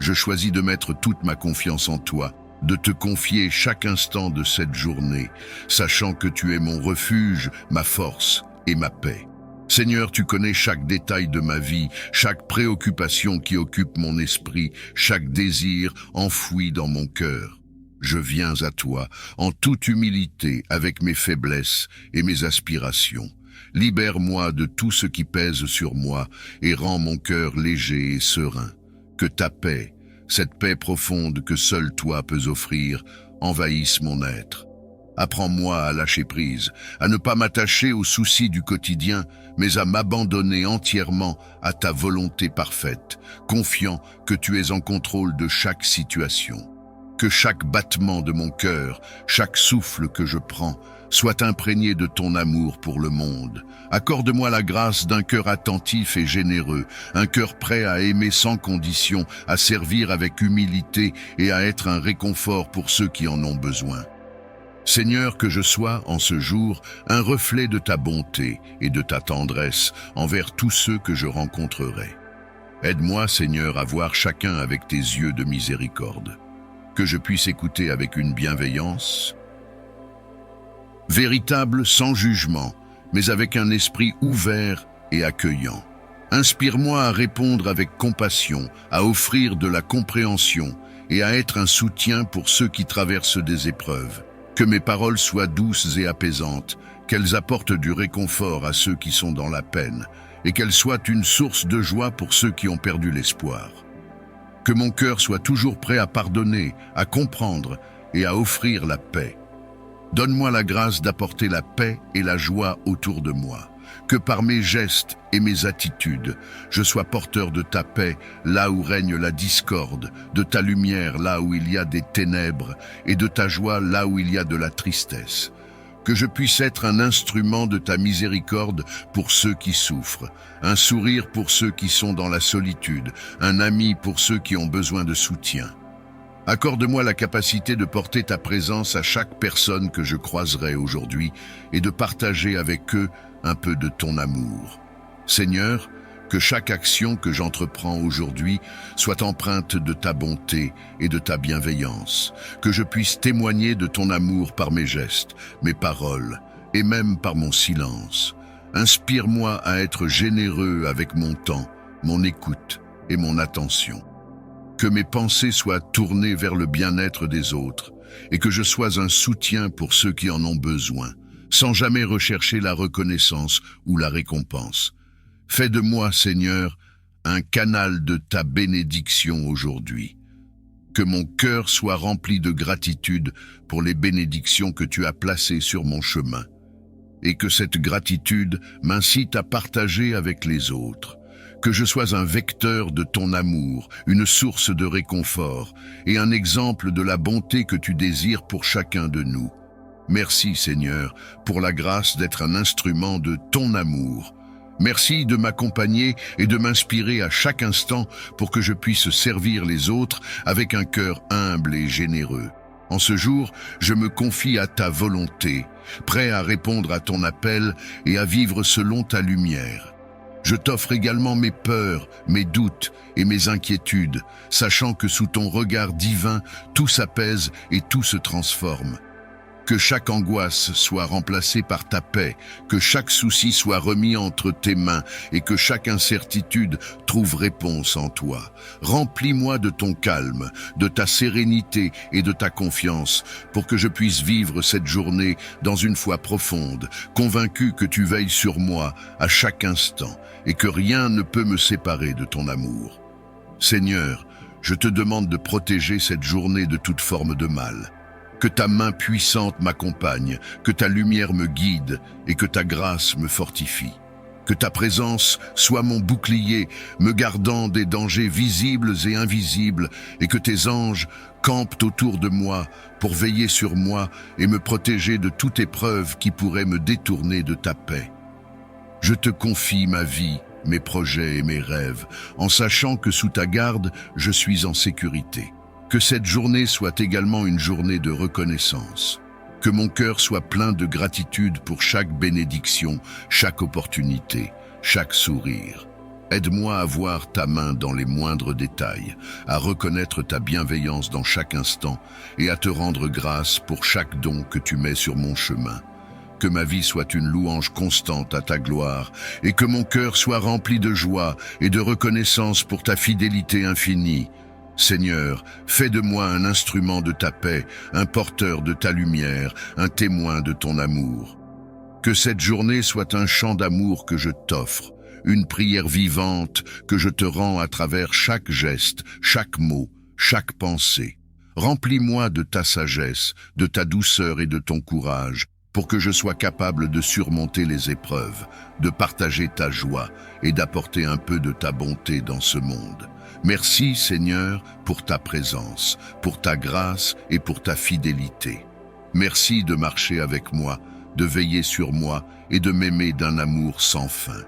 Je choisis de mettre toute ma confiance en toi, de te confier chaque instant de cette journée, sachant que tu es mon refuge, ma force et ma paix. Seigneur, tu connais chaque détail de ma vie, chaque préoccupation qui occupe mon esprit, chaque désir enfoui dans mon cœur. Je viens à toi, en toute humilité, avec mes faiblesses et mes aspirations. Libère-moi de tout ce qui pèse sur moi et rends mon cœur léger et serein. Que ta paix, cette paix profonde que seul toi peux offrir, envahisse mon être. Apprends-moi à lâcher prise, à ne pas m'attacher aux soucis du quotidien, mais à m'abandonner entièrement à ta volonté parfaite, confiant que tu es en contrôle de chaque situation. Que chaque battement de mon cœur, chaque souffle que je prends, soit imprégné de ton amour pour le monde. Accorde-moi la grâce d'un cœur attentif et généreux, un cœur prêt à aimer sans condition, à servir avec humilité et à être un réconfort pour ceux qui en ont besoin. Seigneur, que je sois, en ce jour, un reflet de ta bonté et de ta tendresse envers tous ceux que je rencontrerai. Aide-moi, Seigneur, à voir chacun avec tes yeux de miséricorde. Que je puisse écouter avec une bienveillance véritable, sans jugement, mais avec un esprit ouvert et accueillant. Inspire-moi à répondre avec compassion, à offrir de la compréhension et à être un soutien pour ceux qui traversent des épreuves. Que mes paroles soient douces et apaisantes, qu'elles apportent du réconfort à ceux qui sont dans la peine, et qu'elles soient une source de joie pour ceux qui ont perdu l'espoir. Que mon cœur soit toujours prêt à pardonner, à comprendre et à offrir la paix. Donne-moi la grâce d'apporter la paix et la joie autour de moi. Que par mes gestes et mes attitudes, je sois porteur de ta paix là où règne la discorde, de ta lumière là où il y a des ténèbres et de ta joie là où il y a de la tristesse. Que je puisse être un instrument de ta miséricorde pour ceux qui souffrent, un sourire pour ceux qui sont dans la solitude, un ami pour ceux qui ont besoin de soutien. Accorde-moi la capacité de porter ta présence à chaque personne que je croiserai aujourd'hui et de partager avec eux un peu de ton amour. Seigneur, que chaque action que j'entreprends aujourd'hui soit empreinte de ta bonté et de ta bienveillance, que je puisse témoigner de ton amour par mes gestes, mes paroles et même par mon silence. Inspire-moi à être généreux avec mon temps, mon écoute et mon attention. Que mes pensées soient tournées vers le bien-être des autres et que je sois un soutien pour ceux qui en ont besoin, sans jamais rechercher la reconnaissance ou la récompense. Fais de moi, Seigneur, un canal de ta bénédiction aujourd'hui. Que mon cœur soit rempli de gratitude pour les bénédictions que tu as placées sur mon chemin, et que cette gratitude m'incite à partager avec les autres. Que je sois un vecteur de ton amour, une source de réconfort et un exemple de la bonté que tu désires pour chacun de nous. Merci, Seigneur, pour la grâce d'être un instrument de ton amour. Merci de m'accompagner et de m'inspirer à chaque instant pour que je puisse servir les autres avec un cœur humble et généreux. En ce jour, je me confie à ta volonté, prêt à répondre à ton appel et à vivre selon ta lumière. Je t'offre également mes peurs, mes doutes et mes inquiétudes, sachant que sous ton regard divin, tout s'apaise et tout se transforme. Que chaque angoisse soit remplacée par ta paix, que chaque souci soit remis entre tes mains et que chaque incertitude trouve réponse en toi. Remplis-moi de ton calme, de ta sérénité et de ta confiance pour que je puisse vivre cette journée dans une foi profonde, convaincu que tu veilles sur moi à chaque instant et que rien ne peut me séparer de ton amour. Seigneur, je te demande de protéger cette journée de toute forme de mal. Que ta main puissante m'accompagne, que ta lumière me guide et que ta grâce me fortifie. Que ta présence soit mon bouclier, me gardant des dangers visibles et invisibles, et que tes anges campent autour de moi pour veiller sur moi et me protéger de toute épreuve qui pourrait me détourner de ta paix. Je te confie ma vie, mes projets et mes rêves, en sachant que sous ta garde, je suis en sécurité. Que cette journée soit également une journée de reconnaissance. Que mon cœur soit plein de gratitude pour chaque bénédiction, chaque opportunité, chaque sourire. Aide-moi à voir ta main dans les moindres détails, à reconnaître ta bienveillance dans chaque instant et à te rendre grâce pour chaque don que tu mets sur mon chemin. Que ma vie soit une louange constante à ta gloire et que mon cœur soit rempli de joie et de reconnaissance pour ta fidélité infinie. Seigneur, fais de moi un instrument de ta paix, un porteur de ta lumière, un témoin de ton amour. Que cette journée soit un chant d'amour que je t'offre, une prière vivante que je te rends à travers chaque geste, chaque mot, chaque pensée. Remplis-moi de ta sagesse, de ta douceur et de ton courage, pour que je sois capable de surmonter les épreuves, de partager ta joie et d'apporter un peu de ta bonté dans ce monde. Merci Seigneur pour ta présence, pour ta grâce et pour ta fidélité. Merci de marcher avec moi, de veiller sur moi et de m'aimer d'un amour sans fin.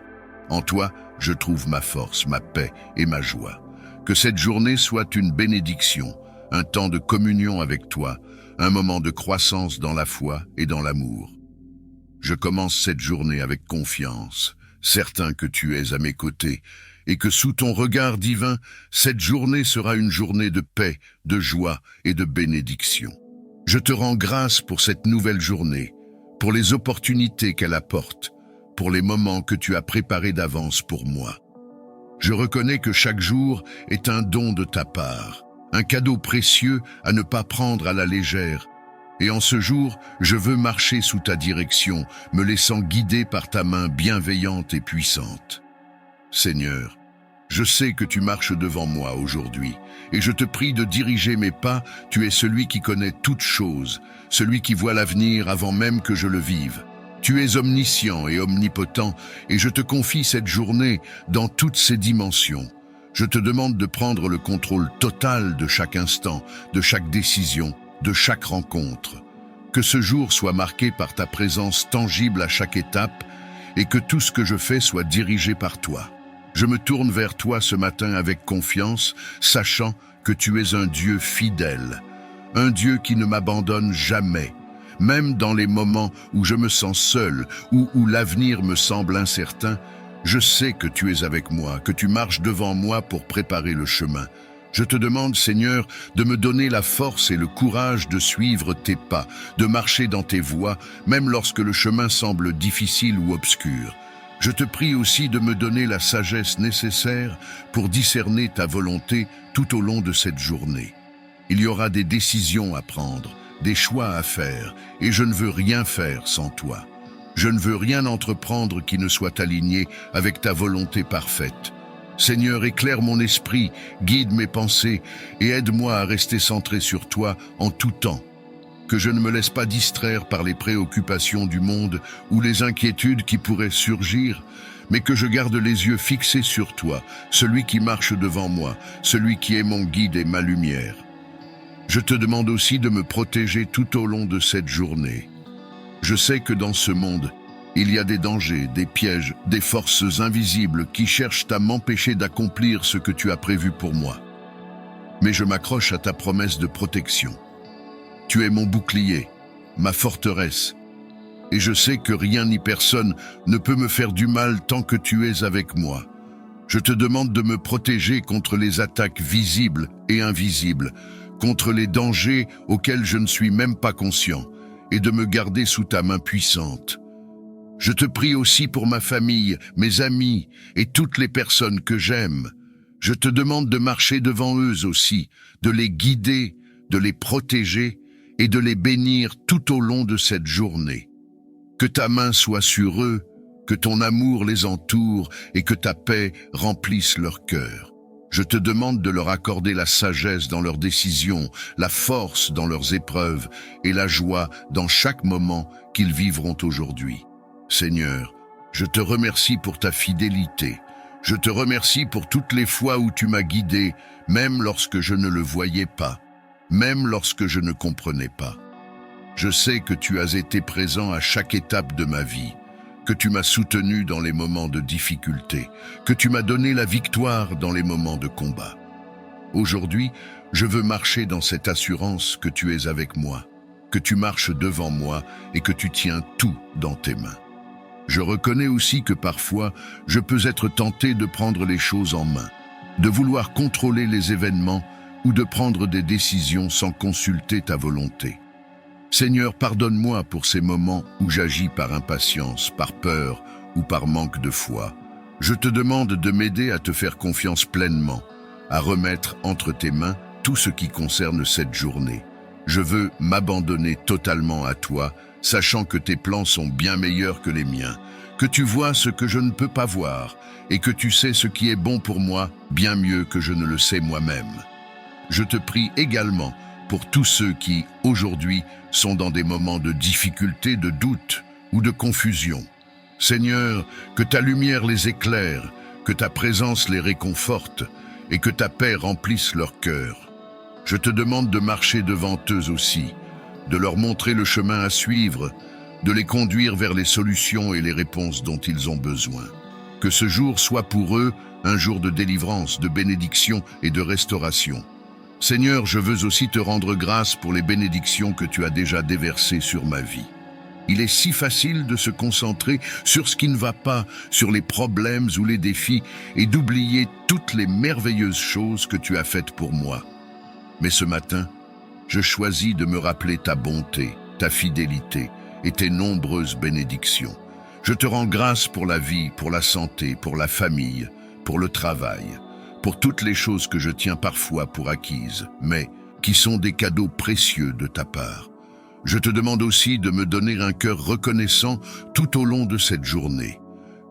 En toi, je trouve ma force, ma paix et ma joie. Que cette journée soit une bénédiction, un temps de communion avec toi, un moment de croissance dans la foi et dans l'amour. Je commence cette journée avec confiance, certain que tu es à mes côtés, et que sous ton regard divin, cette journée sera une journée de paix, de joie et de bénédiction. Je te rends grâce pour cette nouvelle journée, pour les opportunités qu'elle apporte, pour les moments que tu as préparés d'avance pour moi. Je reconnais que chaque jour est un don de ta part, un cadeau précieux à ne pas prendre à la légère. Et en ce jour, je veux marcher sous ta direction, me laissant guider par ta main bienveillante et puissante. Seigneur, je sais que tu marches devant moi aujourd'hui, et je te prie de diriger mes pas. Tu es celui qui connaît toutes choses, celui qui voit l'avenir avant même que je le vive. Tu es omniscient et omnipotent, et je te confie cette journée dans toutes ses dimensions. Je te demande de prendre le contrôle total de chaque instant, de chaque décision, de chaque rencontre. Que ce jour soit marqué par ta présence tangible à chaque étape, et que tout ce que je fais soit dirigé par toi. Je me tourne vers toi ce matin avec confiance, sachant que tu es un Dieu fidèle, un Dieu qui ne m'abandonne jamais, même dans les moments où je me sens seul ou où l'avenir me semble incertain. Je sais que tu es avec moi, que tu marches devant moi pour préparer le chemin. Je te demande, Seigneur, de me donner la force et le courage de suivre tes pas, de marcher dans tes voies, même lorsque le chemin semble difficile ou obscur. Je te prie aussi de me donner la sagesse nécessaire pour discerner ta volonté tout au long de cette journée. Il y aura des décisions à prendre, des choix à faire, et je ne veux rien faire sans toi. Je ne veux rien entreprendre qui ne soit aligné avec ta volonté parfaite. Seigneur, éclaire mon esprit, guide mes pensées et aide-moi à rester centré sur toi en tout temps. Que je ne me laisse pas distraire par les préoccupations du monde ou les inquiétudes qui pourraient surgir, mais que je garde les yeux fixés sur toi, celui qui marche devant moi, celui qui est mon guide et ma lumière. Je te demande aussi de me protéger tout au long de cette journée. Je sais que dans ce monde, il y a des dangers, des pièges, des forces invisibles qui cherchent à m'empêcher d'accomplir ce que tu as prévu pour moi. Mais je m'accroche à ta promesse de protection. Tu es mon bouclier, ma forteresse, et je sais que rien ni personne ne peut me faire du mal tant que tu es avec moi. Je te demande de me protéger contre les attaques visibles et invisibles, contre les dangers auxquels je ne suis même pas conscient, et de me garder sous ta main puissante. Je te prie aussi pour ma famille, mes amis et toutes les personnes que j'aime. Je te demande de marcher devant eux aussi, de les guider, de les protéger et de les bénir tout au long de cette journée. Que ta main soit sur eux, que ton amour les entoure et que ta paix remplisse leur cœur. Je te demande de leur accorder la sagesse dans leurs décisions, la force dans leurs épreuves et la joie dans chaque moment qu'ils vivront aujourd'hui. Seigneur, je te remercie pour ta fidélité. Je te remercie pour toutes les fois où tu m'as guidé, même lorsque je ne le voyais pas, même lorsque je ne comprenais pas. Je sais que tu as été présent à chaque étape de ma vie, que tu m'as soutenu dans les moments de difficulté, que tu m'as donné la victoire dans les moments de combat. Aujourd'hui, je veux marcher dans cette assurance que tu es avec moi, que tu marches devant moi et que tu tiens tout dans tes mains. Je reconnais aussi que parfois, je peux être tenté de prendre les choses en main, de vouloir contrôler les événements ou de prendre des décisions sans consulter ta volonté. Seigneur, pardonne-moi pour ces moments où j'agis par impatience, par peur ou par manque de foi. Je te demande de m'aider à te faire confiance pleinement, à remettre entre tes mains tout ce qui concerne cette journée. Je veux m'abandonner totalement à toi, sachant que tes plans sont bien meilleurs que les miens, que tu vois ce que je ne peux pas voir et que tu sais ce qui est bon pour moi bien mieux que je ne le sais moi-même. Je te prie également pour tous ceux qui, aujourd'hui, sont dans des moments de difficulté, de doute ou de confusion. Seigneur, que ta lumière les éclaire, que ta présence les réconforte et que ta paix remplisse leur cœur. Je te demande de marcher devant eux aussi, de leur montrer le chemin à suivre, de les conduire vers les solutions et les réponses dont ils ont besoin. Que ce jour soit pour eux un jour de délivrance, de bénédiction et de restauration. Seigneur, je veux aussi te rendre grâce pour les bénédictions que tu as déjà déversées sur ma vie. Il est si facile de se concentrer sur ce qui ne va pas, sur les problèmes ou les défis, et d'oublier toutes les merveilleuses choses que tu as faites pour moi. Mais ce matin, je choisis de me rappeler ta bonté, ta fidélité et tes nombreuses bénédictions. Je te rends grâce pour la vie, pour la santé, pour la famille, pour le travail, pour toutes les choses que je tiens parfois pour acquises, mais qui sont des cadeaux précieux de ta part. Je te demande aussi de me donner un cœur reconnaissant tout au long de cette journée,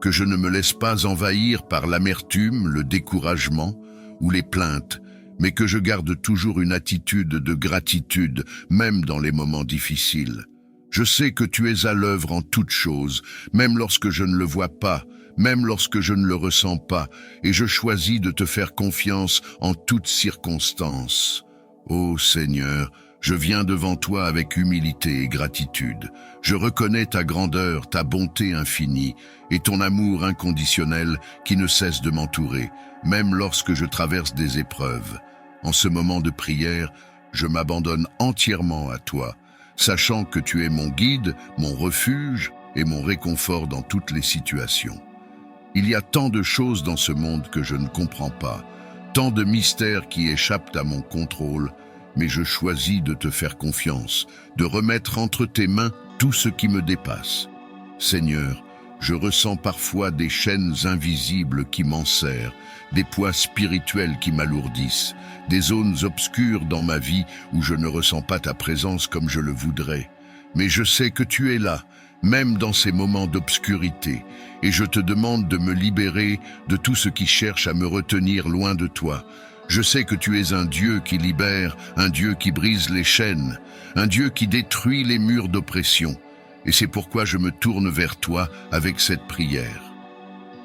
que je ne me laisse pas envahir par l'amertume, le découragement ou les plaintes, mais que je garde toujours une attitude de gratitude, même dans les moments difficiles. Je sais que tu es à l'œuvre en toutes choses, même lorsque je ne le vois pas, même lorsque je ne le ressens pas, et je choisis de te faire confiance en toutes circonstances. Ô Seigneur, je viens devant toi avec humilité et gratitude. Je reconnais ta grandeur, ta bonté infinie et ton amour inconditionnel qui ne cesse de m'entourer, même lorsque je traverse des épreuves. En ce moment de prière, je m'abandonne entièrement à toi, sachant que tu es mon guide, mon refuge et mon réconfort dans toutes les situations. Il y a tant de choses dans ce monde que je ne comprends pas, tant de mystères qui échappent à mon contrôle, mais je choisis de te faire confiance, de remettre entre tes mains tout ce qui me dépasse. Seigneur, je ressens parfois des chaînes invisibles qui m'enserrent, des poids spirituels qui m'alourdissent, des zones obscures dans ma vie où je ne ressens pas ta présence comme je le voudrais. Mais je sais que tu es là, même dans ces moments d'obscurité, et je te demande de me libérer de tout ce qui cherche à me retenir loin de toi. Je sais que tu es un Dieu qui libère, un Dieu qui brise les chaînes, un Dieu qui détruit les murs d'oppression. Et c'est pourquoi je me tourne vers toi avec cette prière.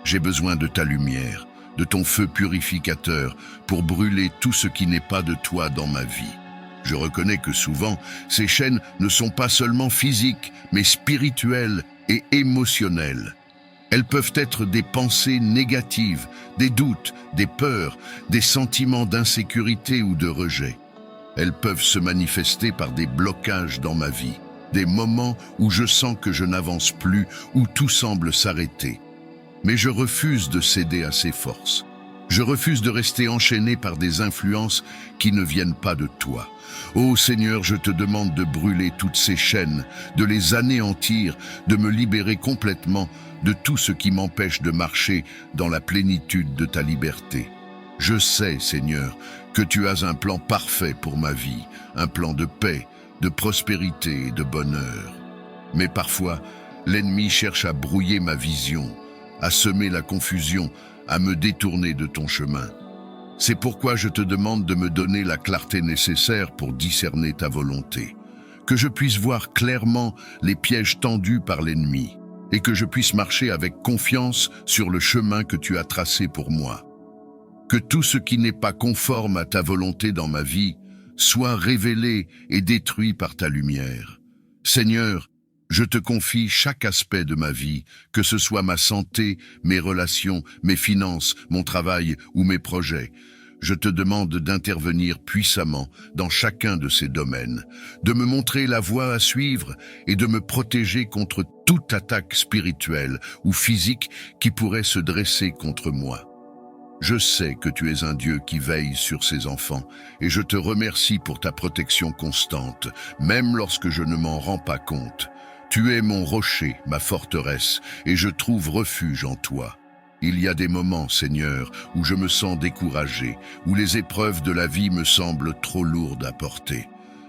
J'ai besoin de ta lumière, de ton feu purificateur, pour brûler tout ce qui n'est pas de toi dans ma vie. Je reconnais que souvent, ces chaînes ne sont pas seulement physiques, mais spirituelles et émotionnelles. Elles peuvent être des pensées négatives, des doutes, des peurs, des sentiments d'insécurité ou de rejet. Elles peuvent se manifester par des blocages dans ma vie, des moments où je sens que je n'avance plus, où tout semble s'arrêter. Mais je refuse de céder à ces forces. Je refuse de rester enchaîné par des influences qui ne viennent pas de toi. Ô Seigneur, je te demande de brûler toutes ces chaînes, de les anéantir, de me libérer complètement de tout ce qui m'empêche de marcher dans la plénitude de ta liberté. Je sais, Seigneur, que tu as un plan parfait pour ma vie, un plan de paix, de prospérité et de bonheur. Mais parfois, l'ennemi cherche à brouiller ma vision, à semer la confusion, à me détourner de ton chemin. C'est pourquoi je te demande de me donner la clarté nécessaire pour discerner ta volonté, que je puisse voir clairement les pièges tendus par l'ennemi et que je puisse marcher avec confiance sur le chemin que tu as tracé pour moi. Que tout ce qui n'est pas conforme à ta volonté dans ma vie soit révélé et détruit par ta lumière. Seigneur, je te confie chaque aspect de ma vie, que ce soit ma santé, mes relations, mes finances, mon travail ou mes projets. Je te demande d'intervenir puissamment dans chacun de ces domaines, de me montrer la voie à suivre et de me protéger contre toute attaque spirituelle ou physique qui pourrait se dresser contre moi. Je sais que tu es un Dieu qui veille sur ses enfants et je te remercie pour ta protection constante, même lorsque je ne m'en rends pas compte. Tu es mon rocher, ma forteresse, et je trouve refuge en toi. Il y a des moments, Seigneur, où je me sens découragé, où les épreuves de la vie me semblent trop lourdes à porter.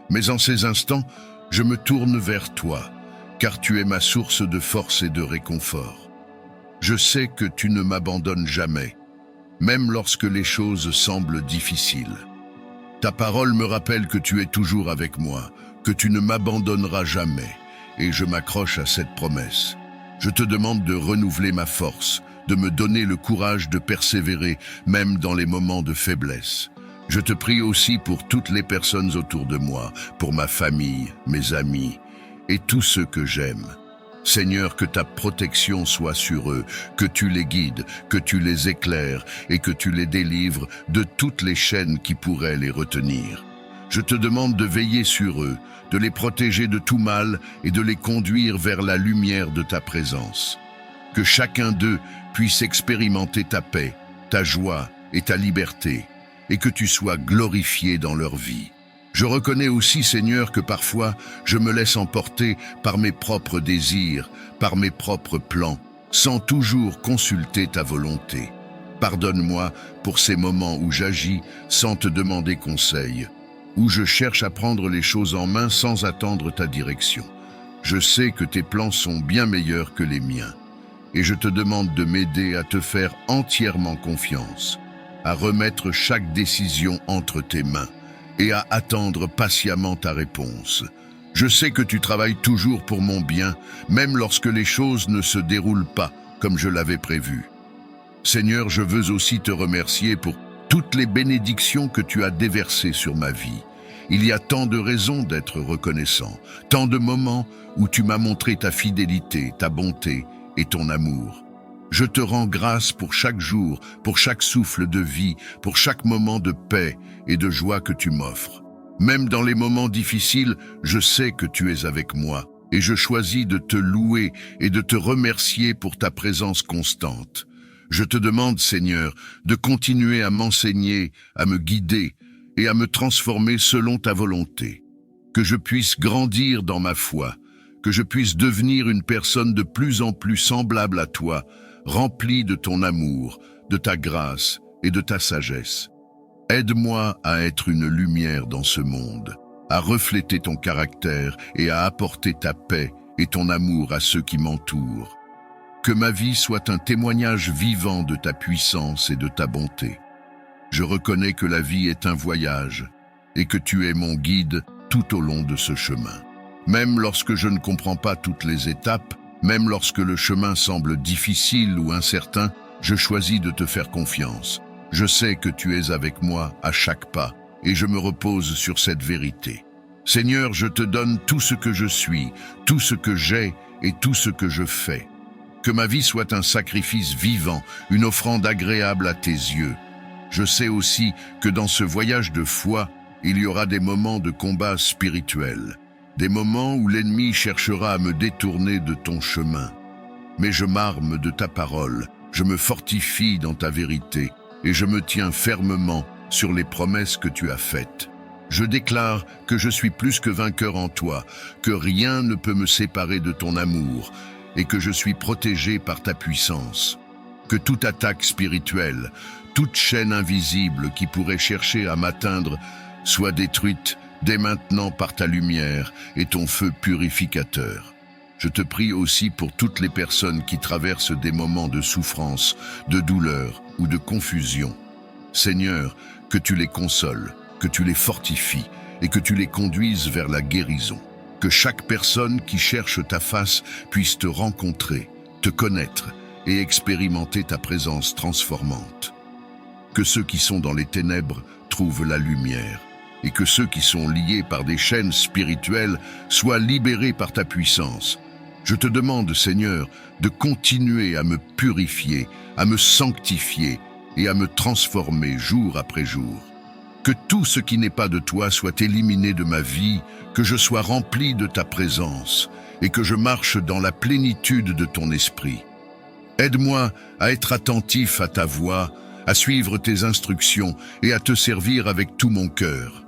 Mais en ces instants, je me tourne vers toi, car tu es ma source de force et de réconfort. Je sais que tu ne m'abandonnes jamais, même lorsque les choses semblent difficiles. Ta parole me rappelle que tu es toujours avec moi, que tu ne m'abandonneras jamais. Et je m'accroche à cette promesse. Je te demande de renouveler ma force, de me donner le courage de persévérer, même dans les moments de faiblesse. Je te prie aussi pour toutes les personnes autour de moi, pour ma famille, mes amis et tous ceux que j'aime. Seigneur, que ta protection soit sur eux, que tu les guides, que tu les éclaires et que tu les délivres de toutes les chaînes qui pourraient les retenir. Je te demande de veiller sur eux, de les protéger de tout mal et de les conduire vers la lumière de ta présence. Que chacun d'eux puisse expérimenter ta paix, ta joie et ta liberté, et que tu sois glorifié dans leur vie. Je reconnais aussi, Seigneur, que parfois je me laisse emporter par mes propres désirs, par mes propres plans, sans toujours consulter ta volonté. Pardonne-moi pour ces moments où j'agis sans te demander conseil, où je cherche à prendre les choses en main sans attendre ta direction. Je sais que tes plans sont bien meilleurs que les miens, et je te demande de m'aider à te faire entièrement confiance, à remettre chaque décision entre tes mains, et à attendre patiemment ta réponse. Je sais que tu travailles toujours pour mon bien, même lorsque les choses ne se déroulent pas comme je l'avais prévu. Seigneur, je veux aussi te remercier pour toutes les bénédictions que tu as déversées sur ma vie. Il y a tant de raisons d'être reconnaissant, tant de moments où tu m'as montré ta fidélité, ta bonté et ton amour. Je te rends grâce pour chaque jour, pour chaque souffle de vie, pour chaque moment de paix et de joie que tu m'offres. Même dans les moments difficiles, je sais que tu es avec moi et je choisis de te louer et de te remercier pour ta présence constante. Je te demande, Seigneur, de continuer à m'enseigner, à me guider et à me transformer selon ta volonté. Que je puisse grandir dans ma foi, que je puisse devenir une personne de plus en plus semblable à toi, remplie de ton amour, de ta grâce et de ta sagesse. Aide-moi à être une lumière dans ce monde, à refléter ton caractère et à apporter ta paix et ton amour à ceux qui m'entourent. Que ma vie soit un témoignage vivant de ta puissance et de ta bonté. Je reconnais que la vie est un voyage et que tu es mon guide tout au long de ce chemin. Même lorsque je ne comprends pas toutes les étapes, même lorsque le chemin semble difficile ou incertain, je choisis de te faire confiance. Je sais que tu es avec moi à chaque pas et je me repose sur cette vérité. Seigneur, je te donne tout ce que je suis, tout ce que j'ai et tout ce que je fais. Que ma vie soit un sacrifice vivant, une offrande agréable à tes yeux. Je sais aussi que dans ce voyage de foi, il y aura des moments de combat spirituel. des moments où l'ennemi cherchera à me détourner de ton chemin. Mais je m'arme de ta parole, je me fortifie dans ta vérité, et je me tiens fermement sur les promesses que tu as faites. Je déclare que je suis plus que vainqueur en toi, que rien ne peut me séparer de ton amour, et que je suis protégé par ta puissance. Que toute attaque spirituelle, toute chaîne invisible qui pourrait chercher à m'atteindre, soit détruite dès maintenant par ta lumière et ton feu purificateur. Je te prie aussi pour toutes les personnes qui traversent des moments de souffrance, de douleur ou de confusion. Seigneur, que tu les consoles, que tu les fortifies et que tu les conduises vers la guérison. Que chaque personne qui cherche ta face puisse te rencontrer, te connaître et expérimenter ta présence transformante. Que ceux qui sont dans les ténèbres trouvent la lumière et que ceux qui sont liés par des chaînes spirituelles soient libérés par ta puissance. Je te demande, Seigneur, de continuer à me purifier, à me sanctifier et à me transformer jour après jour. Que tout ce qui n'est pas de toi soit éliminé de ma vie, que je sois rempli de ta présence et que je marche dans la plénitude de ton esprit. Aide-moi à être attentif à ta voix, à suivre tes instructions et à te servir avec tout mon cœur.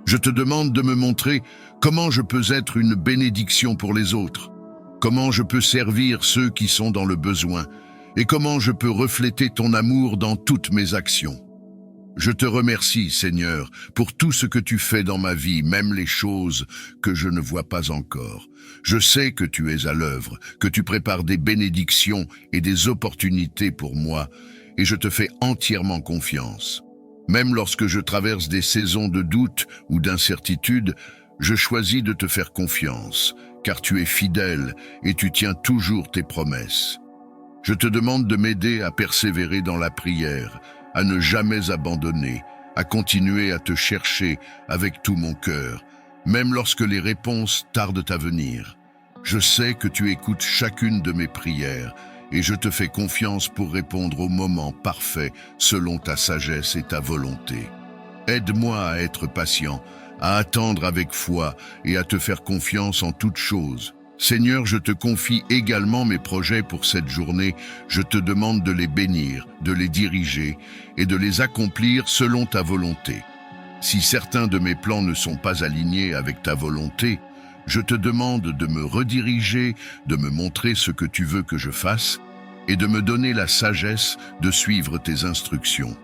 Je te demande de me montrer comment je peux être une bénédiction pour les autres, comment je peux servir ceux qui sont dans le besoin et comment je peux refléter ton amour dans toutes mes actions. Je te remercie, Seigneur, pour tout ce que tu fais dans ma vie, même les choses que je ne vois pas encore. Je sais que tu es à l'œuvre, que tu prépares des bénédictions et des opportunités pour moi, et je te fais entièrement confiance. Même lorsque je traverse des saisons de doute ou d'incertitude, je choisis de te faire confiance, car tu es fidèle et tu tiens toujours tes promesses. Je te demande de m'aider à persévérer dans la prière, à ne jamais abandonner, à continuer à te chercher avec tout mon cœur, même lorsque les réponses tardent à venir. Je sais que tu écoutes chacune de mes prières et je te fais confiance pour répondre au moment parfait selon ta sagesse et ta volonté. Aide-moi à être patient, à attendre avec foi et à te faire confiance en toutes choses. Seigneur, je te confie également mes projets pour cette journée. Je te demande de les bénir, de les diriger et de les accomplir selon ta volonté. Si certains de mes plans ne sont pas alignés avec ta volonté, je te demande de me rediriger, de me montrer ce que tu veux que je fasse et de me donner la sagesse de suivre tes instructions.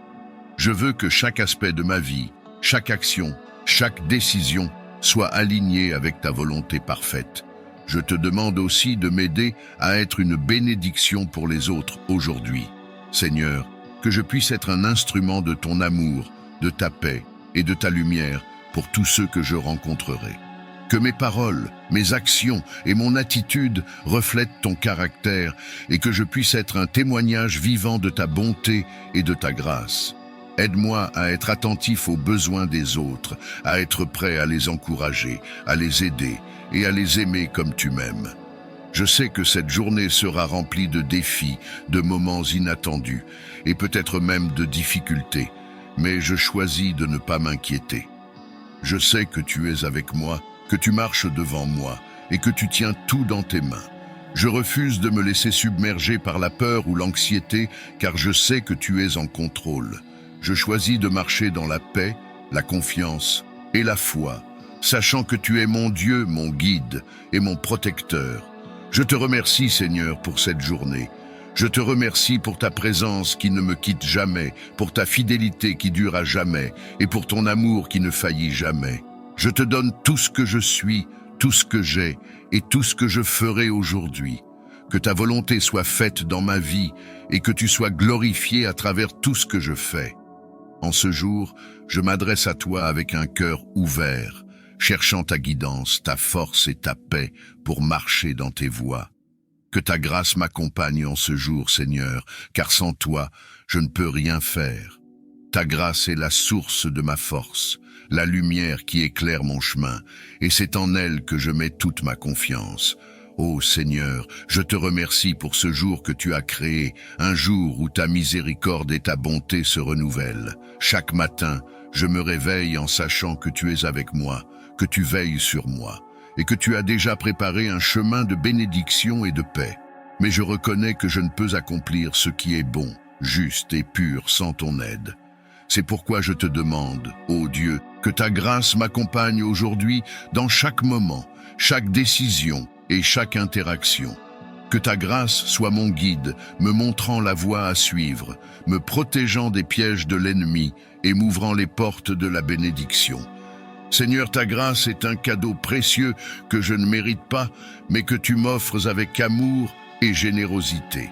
Je veux que chaque aspect de ma vie, chaque action, chaque décision soit aligné avec ta volonté parfaite. Je te demande aussi de m'aider à être une bénédiction pour les autres aujourd'hui. Seigneur, que je puisse être un instrument de ton amour, de ta paix et de ta lumière pour tous ceux que je rencontrerai. Que mes paroles, mes actions et mon attitude reflètent ton caractère et que je puisse être un témoignage vivant de ta bonté et de ta grâce. Aide-moi à être attentif aux besoins des autres, à être prêt à les encourager, à les aider et à les aimer comme tu m'aimes. Je sais que cette journée sera remplie de défis, de moments inattendus et peut-être même de difficultés, mais je choisis de ne pas m'inquiéter. Je sais que tu es avec moi, que tu marches devant moi et que tu tiens tout dans tes mains. Je refuse de me laisser submerger par la peur ou l'anxiété car je sais que tu es en contrôle. Je choisis de marcher dans la paix, la confiance et la foi, sachant que tu es mon Dieu, mon guide et mon protecteur. Je te remercie, Seigneur, pour cette journée. Je te remercie pour ta présence qui ne me quitte jamais, pour ta fidélité qui dure à jamais et pour ton amour qui ne faillit jamais. Je te donne tout ce que je suis, tout ce que j'ai et tout ce que je ferai aujourd'hui. Que ta volonté soit faite dans ma vie et que tu sois glorifié à travers tout ce que je fais. En ce jour, je m'adresse à toi avec un cœur ouvert, cherchant ta guidance, ta force et ta paix pour marcher dans tes voies. Que ta grâce m'accompagne en ce jour, Seigneur, car sans toi, je ne peux rien faire. Ta grâce est la source de ma force, la lumière qui éclaire mon chemin, et c'est en elle que je mets toute ma confiance. Ô Seigneur, je te remercie pour ce jour que tu as créé, un jour où ta miséricorde et ta bonté se renouvellent. Chaque matin, je me réveille en sachant que tu es avec moi, que tu veilles sur moi, et que tu as déjà préparé un chemin de bénédiction et de paix. Mais je reconnais que je ne peux accomplir ce qui est bon, juste et pur sans ton aide. C'est pourquoi je te demande, ô Dieu, que ta grâce m'accompagne aujourd'hui dans chaque moment, chaque décision et chaque interaction. Que ta grâce soit mon guide, me montrant la voie à suivre, me protégeant des pièges de l'ennemi et m'ouvrant les portes de la bénédiction. Seigneur, ta grâce est un cadeau précieux que je ne mérite pas, mais que tu m'offres avec amour et générosité.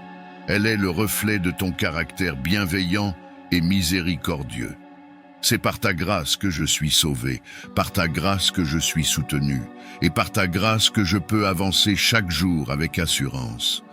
Elle est le reflet de ton caractère bienveillant et miséricordieux. C'est par ta grâce que je suis sauvé, par ta grâce que je suis soutenu, et par ta grâce que je peux avancer chaque jour avec assurance.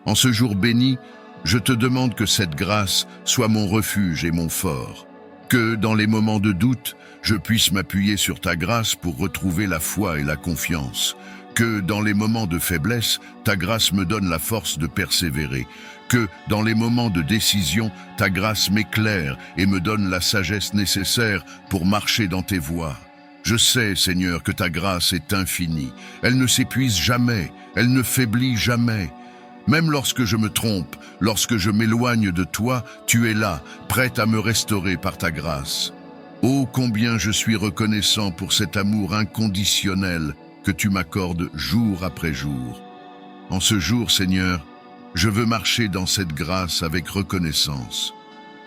En ce jour béni, je te demande que cette grâce soit mon refuge et mon fort, que dans les moments de doute, je puisse m'appuyer sur ta grâce pour retrouver la foi et la confiance, que dans les moments de faiblesse, ta grâce me donne la force de persévérer, que dans les moments de décision, ta grâce m'éclaire et me donne la sagesse nécessaire pour marcher dans tes voies. Je sais, Seigneur, que ta grâce est infinie. Elle ne s'épuise jamais, elle ne faiblit jamais. Même lorsque je me trompe, lorsque je m'éloigne de toi, tu es là, prête à me restaurer par ta grâce. Oh, combien je suis reconnaissant pour cet amour inconditionnel que tu m'accordes jour après jour. En ce jour, Seigneur, je veux marcher dans cette grâce avec reconnaissance.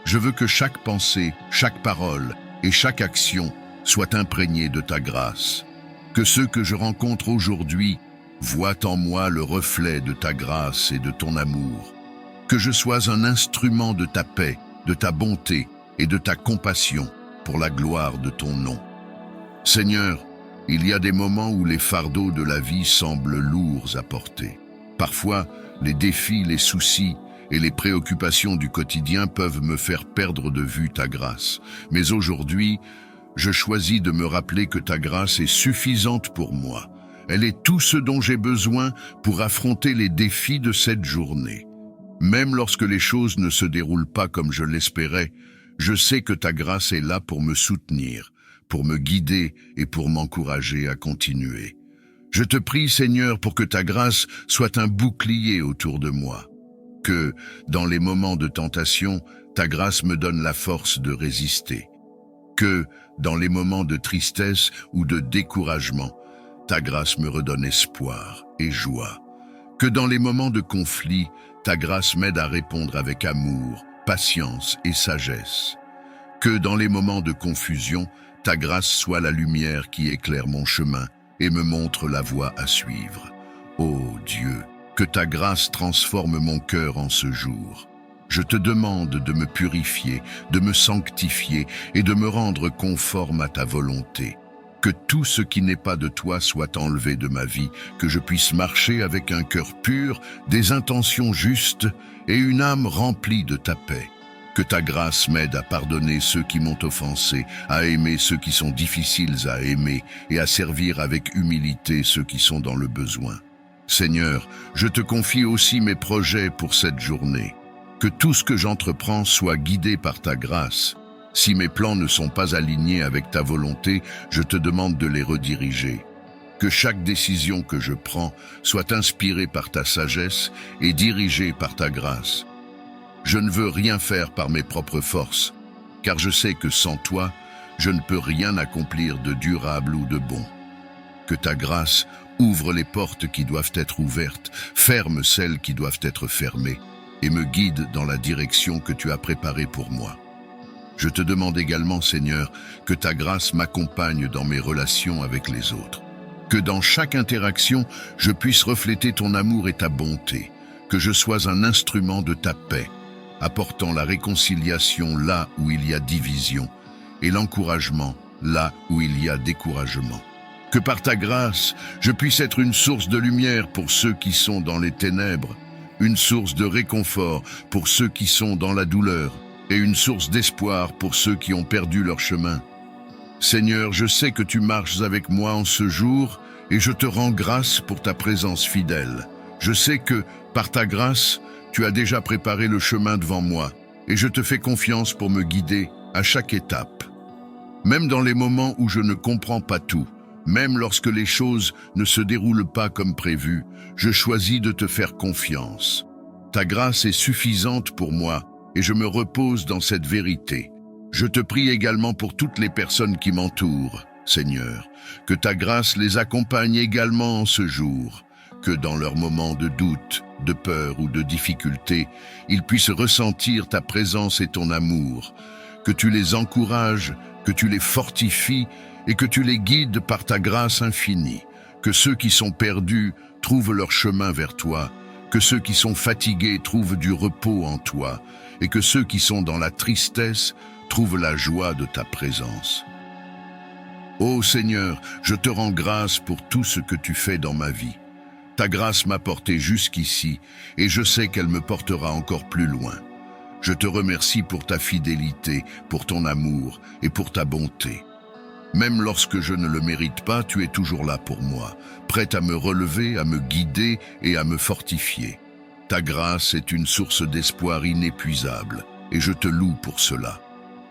Je veux que chaque pensée, chaque parole et chaque action soient imprégnées de ta grâce. Que ceux que je rencontre aujourd'hui voient en moi le reflet de ta grâce et de ton amour. Que je sois un instrument de ta paix, de ta bonté et de ta compassion pour la gloire de ton nom. Seigneur, il y a des moments où les fardeaux de la vie semblent lourds à porter. Parfois, les défis, les soucis et les préoccupations du quotidien peuvent me faire perdre de vue ta grâce. Mais aujourd'hui, je choisis de me rappeler que ta grâce est suffisante pour moi. Elle est tout ce dont j'ai besoin pour affronter les défis de cette journée. Même lorsque les choses ne se déroulent pas comme je l'espérais, je sais que ta grâce est là pour me soutenir, pour me guider et pour m'encourager à continuer. Je te prie, Seigneur, pour que ta grâce soit un bouclier autour de moi. Que, dans les moments de tentation, ta grâce me donne la force de résister. Que, dans les moments de tristesse ou de découragement, ta grâce me redonne espoir et joie. Que dans les moments de conflit, ta grâce m'aide à répondre avec amour, patience et sagesse. Que dans les moments de confusion, ta grâce soit la lumière qui éclaire mon chemin et me montre la voie à suivre. Ô Dieu, que ta grâce transforme mon cœur en ce jour. Je te demande de me purifier, de me sanctifier et de me rendre conforme à ta volonté. Que tout ce qui n'est pas de toi soit enlevé de ma vie, que je puisse marcher avec un cœur pur, des intentions justes et une âme remplie de ta paix. Que ta grâce m'aide à pardonner ceux qui m'ont offensé, à aimer ceux qui sont difficiles à aimer et à servir avec humilité ceux qui sont dans le besoin. Seigneur, je te confie aussi mes projets pour cette journée. Que tout ce que j'entreprends soit guidé par ta grâce. Si mes plans ne sont pas alignés avec ta volonté, je te demande de les rediriger. Que chaque décision que je prends soit inspirée par ta sagesse et dirigée par ta grâce. Je ne veux rien faire par mes propres forces, car je sais que sans toi, je ne peux rien accomplir de durable ou de bon. Que ta grâce ouvre les portes qui doivent être ouvertes, ferme celles qui doivent être fermées, et me guide dans la direction que tu as préparée pour moi. Je te demande également, Seigneur, que ta grâce m'accompagne dans mes relations avec les autres. Que dans chaque interaction, je puisse refléter ton amour et ta bonté, que je sois un instrument de ta paix, apportant la réconciliation là où il y a division et l'encouragement là où il y a découragement. Que par ta grâce, je puisse être une source de lumière pour ceux qui sont dans les ténèbres, une source de réconfort pour ceux qui sont dans la douleur et une source d'espoir pour ceux qui ont perdu leur chemin. Seigneur, je sais que tu marches avec moi en ce jour et je te rends grâce pour ta présence fidèle. Je sais que, par ta grâce, tu as déjà préparé le chemin devant moi et je te fais confiance pour me guider à chaque étape. Même dans les moments où je ne comprends pas tout, Même lorsque les choses ne se déroulent pas comme prévu, je choisis de te faire confiance. Ta grâce est suffisante pour moi et je me repose dans cette vérité. Je te prie également pour toutes les personnes qui m'entourent, Seigneur, que ta grâce les accompagne également en ce jour, que dans leurs moments de doute, de peur ou de difficulté, ils puissent ressentir ta présence et ton amour, que tu les encourages, que tu les fortifies et que tu les guides par ta grâce infinie, que ceux qui sont perdus trouvent leur chemin vers toi, que ceux qui sont fatigués trouvent du repos en toi, et que ceux qui sont dans la tristesse trouvent la joie de ta présence. Ô Seigneur, je te rends grâce pour tout ce que tu fais dans ma vie. Ta grâce m'a porté jusqu'ici, et je sais qu'elle me portera encore plus loin. Je te remercie pour ta fidélité, pour ton amour et pour ta bonté. Même lorsque je ne le mérite pas, tu es toujours là pour moi, prête à me relever, à me guider et à me fortifier. Ta grâce est une source d'espoir inépuisable, et je te loue pour cela.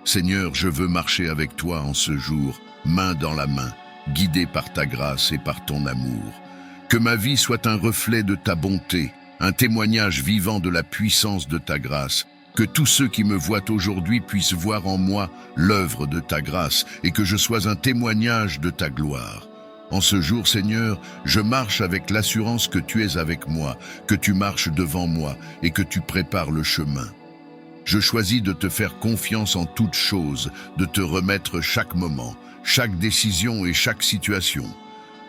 Seigneur, je veux marcher avec toi en ce jour, main dans la main, guidé par ta grâce et par ton amour. Que ma vie soit un reflet de ta bonté, un témoignage vivant de la puissance de ta grâce. Que tous ceux qui me voient aujourd'hui puissent voir en moi l'œuvre de ta grâce et que je sois un témoignage de ta gloire. En ce jour, Seigneur, je marche avec l'assurance que tu es avec moi, que tu marches devant moi et que tu prépares le chemin. Je choisis de te faire confiance en toutes choses, de te remettre chaque moment, chaque décision et chaque situation.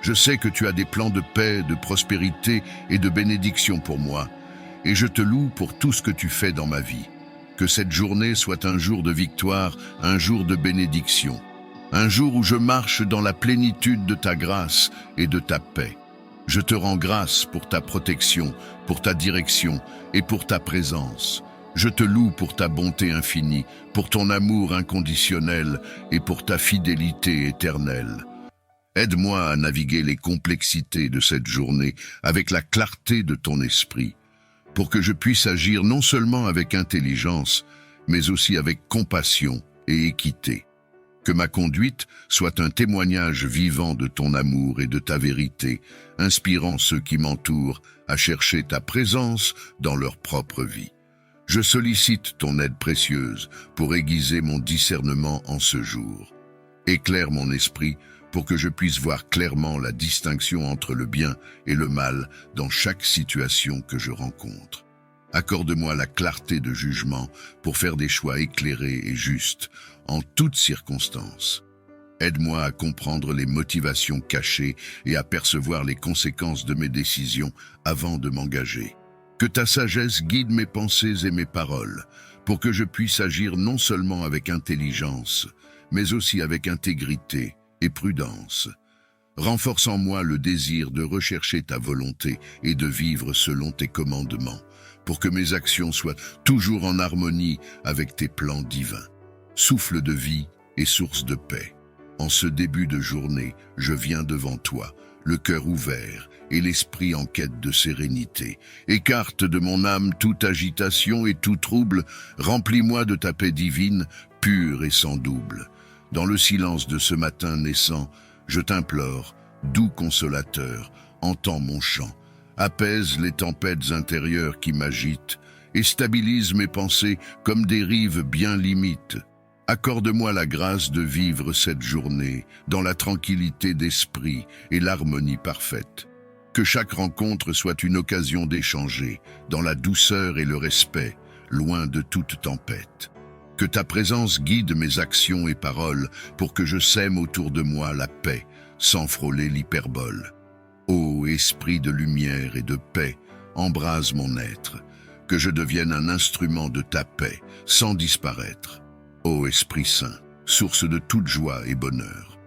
Je sais que tu as des plans de paix, de prospérité et de bénédiction pour moi, et je te loue pour tout ce que tu fais dans ma vie. Que cette journée soit un jour de victoire, un jour de bénédiction, un jour où je marche dans la plénitude de ta grâce et de ta paix. Je te rends grâce pour ta protection, pour ta direction et pour ta présence. Je te loue pour ta bonté infinie, pour ton amour inconditionnel et pour ta fidélité éternelle. Aide-moi à naviguer les complexités de cette journée avec la clarté de ton esprit, pour que je puisse agir non seulement avec intelligence, mais aussi avec compassion et équité. Que ma conduite soit un témoignage vivant de ton amour et de ta vérité, inspirant ceux qui m'entourent à chercher ta présence dans leur propre vie. Je sollicite ton aide précieuse pour aiguiser mon discernement en ce jour. Éclaire mon esprit pour que je puisse voir clairement la distinction entre le bien et le mal dans chaque situation que je rencontre. Accorde-moi la clarté de jugement pour faire des choix éclairés et justes en toutes circonstances. Aide-moi à comprendre les motivations cachées et à percevoir les conséquences de mes décisions avant de m'engager. Que ta sagesse guide mes pensées et mes paroles, pour que je puisse agir non seulement avec intelligence, mais aussi avec intégrité et prudence. Renforce en moi le désir de rechercher ta volonté et de vivre selon tes commandements, pour que mes actions soient toujours en harmonie avec tes plans divins. Souffle de vie et source de paix. En ce début de journée, je viens devant toi, le cœur ouvert et l'esprit en quête de sérénité. Écarte de mon âme toute agitation et tout trouble, remplis-moi de ta paix divine, pure et sans double. Dans le silence de ce matin naissant, je t'implore, doux consolateur, entends mon chant, apaise les tempêtes intérieures qui m'agitent et stabilise mes pensées comme des rives bien limites. Accorde-moi la grâce de vivre cette journée dans la tranquillité d'esprit et l'harmonie parfaite. Que chaque rencontre soit une occasion d'échanger dans la douceur et le respect, loin de toute tempête. Que ta présence guide mes actions et paroles pour que je sème autour de moi la paix, sans frôler l'hyperbole. Ô esprit de lumière et de paix, embrase mon être, que je devienne un instrument de ta paix, sans disparaître. Ô Esprit Saint, source de toute joie et bonheur,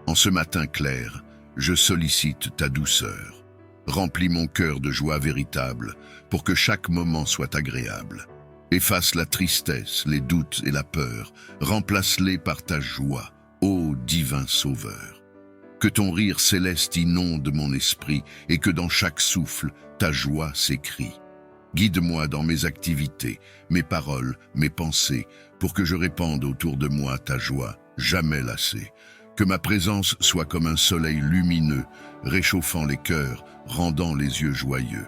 en ce matin clair, je sollicite ta douceur. Remplis mon cœur de joie véritable pour que chaque moment soit agréable. Efface la tristesse, les doutes et la peur, remplace-les par ta joie, ô divin Sauveur. Que ton rire céleste inonde mon esprit et que dans chaque souffle, ta joie s'écrie. Guide-moi dans mes activités, mes paroles, mes pensées, pour que je répande autour de moi ta joie, jamais lassée. Que ma présence soit comme un soleil lumineux, réchauffant les cœurs, rendant les yeux joyeux.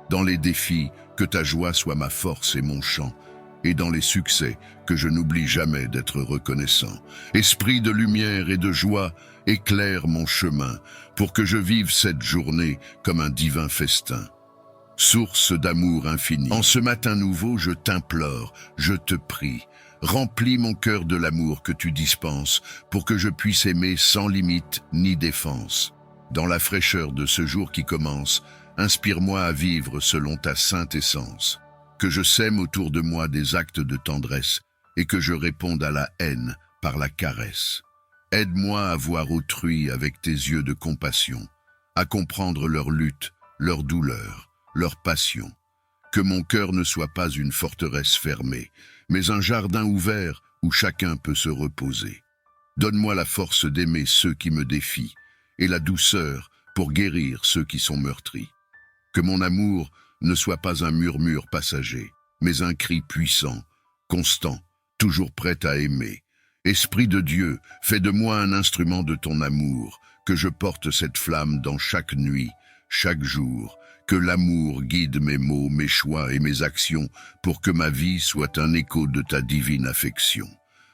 Dans les défis, que ta joie soit ma force et mon chant, et dans les succès, que je n'oublie jamais d'être reconnaissant. Esprit de lumière et de joie, éclaire mon chemin, pour que je vive cette journée comme un divin festin. Source d'amour infini, en ce matin nouveau, je t'implore, je te prie, remplis mon cœur de l'amour que tu dispenses, pour que je puisse aimer sans limite ni défense. Dans la fraîcheur de ce jour qui commence, inspire-moi à vivre selon ta sainte essence. Que je sème autour de moi des actes de tendresse et que je réponde à la haine par la caresse. Aide-moi à voir autrui avec tes yeux de compassion, à comprendre leur lutte, leur douleur, leur passion. Que mon cœur ne soit pas une forteresse fermée, mais un jardin ouvert où chacun peut se reposer. Donne-moi la force d'aimer ceux qui me défient et la douceur pour guérir ceux qui sont meurtris. Que mon amour ne soit pas un murmure passager, mais un cri puissant, constant, toujours prêt à aimer. Esprit de Dieu, fais de moi un instrument de ton amour, que je porte cette flamme dans chaque nuit, chaque jour, que l'amour guide mes mots, mes choix et mes actions, pour que ma vie soit un écho de ta divine affection.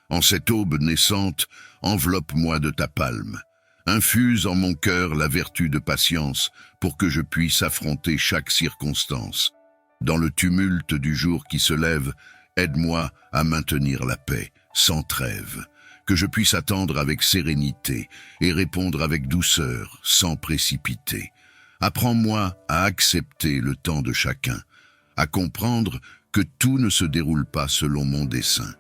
En cette aube naissante, enveloppe-moi de ta palme. Infuse en mon cœur la vertu de patience pour que je puisse affronter chaque circonstance. Dans le tumulte du jour qui se lève, aide-moi à maintenir la paix sans trêve, que je puisse attendre avec sérénité et répondre avec douceur sans précipiter. Apprends-moi à accepter le temps de chacun, à comprendre que tout ne se déroule pas selon mon dessein.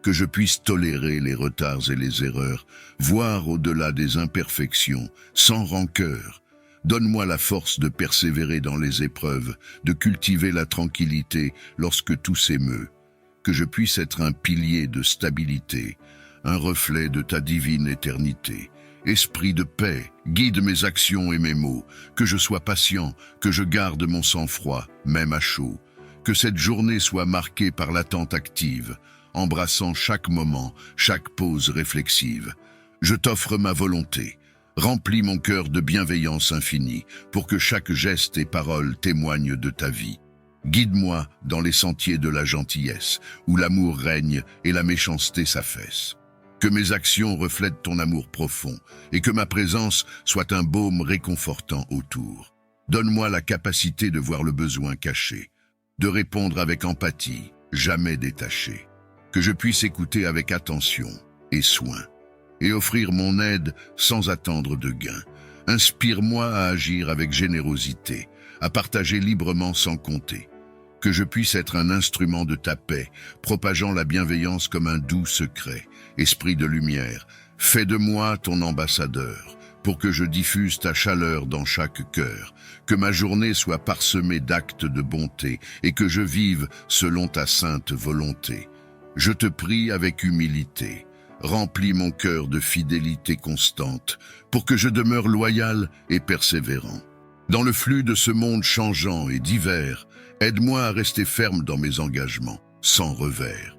Que je puisse tolérer les retards et les erreurs, voir au-delà des imperfections, sans rancœur. Donne-moi la force de persévérer dans les épreuves, de cultiver la tranquillité lorsque tout s'émeut. Que je puisse être un pilier de stabilité, un reflet de ta divine éternité. Esprit de paix, guide mes actions et mes mots, que je sois patient, que je garde mon sang-froid, même à chaud. Que cette journée soit marquée par l'attente active, embrassant chaque moment, chaque pause réflexive. Je t'offre ma volonté. Remplis mon cœur de bienveillance infinie, pour que chaque geste et parole témoigne de ta vie. Guide-moi dans les sentiers de la gentillesse, où l'amour règne et la méchanceté s'affaisse. Que mes actions reflètent ton amour profond, et que ma présence soit un baume réconfortant autour. Donne-moi la capacité de voir le besoin caché, de répondre avec empathie, jamais détaché. Que je puisse écouter avec attention et soin, et offrir mon aide sans attendre de gain. Inspire-moi à agir avec générosité, à partager librement sans compter. Que je puisse être un instrument de ta paix, propageant la bienveillance comme un doux secret. Esprit de lumière, fais de moi ton ambassadeur, pour que je diffuse ta chaleur dans chaque cœur. Que ma journée soit parsemée d'actes de bonté, et que je vive selon ta sainte volonté. Je te prie avec humilité, remplis mon cœur de fidélité constante, pour que je demeure loyal et persévérant. Dans le flux de ce monde changeant et divers, aide-moi à rester ferme dans mes engagements, sans revers.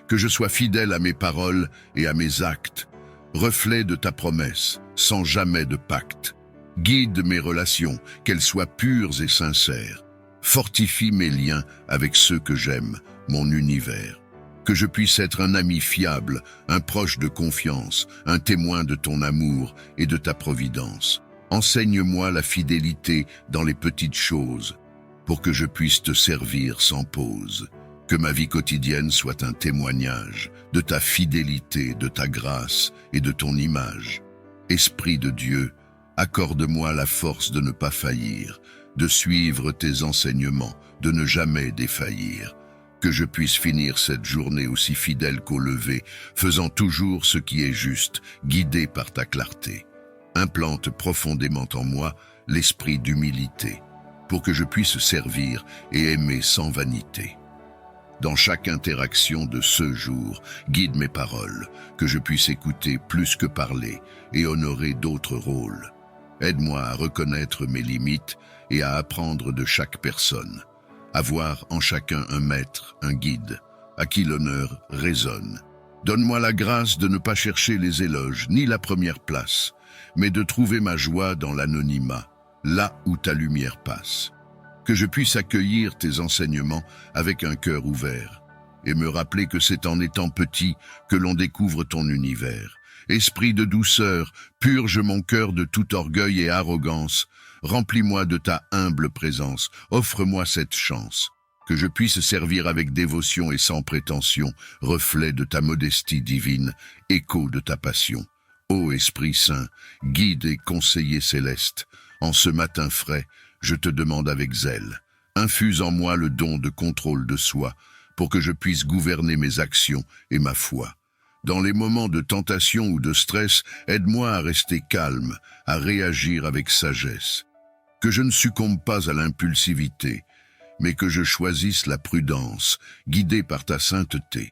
Que je sois fidèle à mes paroles et à mes actes, reflet de ta promesse, sans jamais de pacte. Guide mes relations, qu'elles soient pures et sincères. Fortifie mes liens avec ceux que j'aime, mon univers. Que je puisse être un ami fiable, un proche de confiance, un témoin de ton amour et de ta providence. Enseigne-moi la fidélité dans les petites choses, pour que je puisse te servir sans pause. Que ma vie quotidienne soit un témoignage de ta fidélité, de ta grâce et de ton image. Esprit de Dieu, accorde-moi la force de ne pas faillir, de suivre tes enseignements, de ne jamais défaillir. Que je puisse finir cette journée aussi fidèle qu'au lever, faisant toujours ce qui est juste, guidé par ta clarté. Implante profondément en moi l'esprit d'humilité, pour que je puisse servir et aimer sans vanité. Dans chaque interaction de ce jour, guide mes paroles, que je puisse écouter plus que parler et honorer d'autres rôles. Aide-moi à reconnaître mes limites et à apprendre de chaque personne. Avoir en chacun un maître, un guide, à qui l'honneur résonne. Donne-moi la grâce de ne pas chercher les éloges, ni la première place, mais de trouver ma joie dans l'anonymat, là où ta lumière passe. Que je puisse accueillir tes enseignements avec un cœur ouvert, et me rappeler que c'est en étant petit que l'on découvre ton univers. Esprit de douceur, purge mon cœur de tout orgueil et arrogance, remplis-moi de ta humble présence, offre-moi cette chance. Que je puisse servir avec dévotion et sans prétention, reflet de ta modestie divine, écho de ta passion. Ô Esprit Saint, guide et conseiller céleste, en ce matin frais, je te demande avec zèle, infuse en moi le don de contrôle de soi, pour que je puisse gouverner mes actions et ma foi. Dans les moments de tentation ou de stress, aide-moi à rester calme, à réagir avec sagesse. Que je ne succombe pas à l'impulsivité, mais que je choisisse la prudence, guidé par ta sainteté.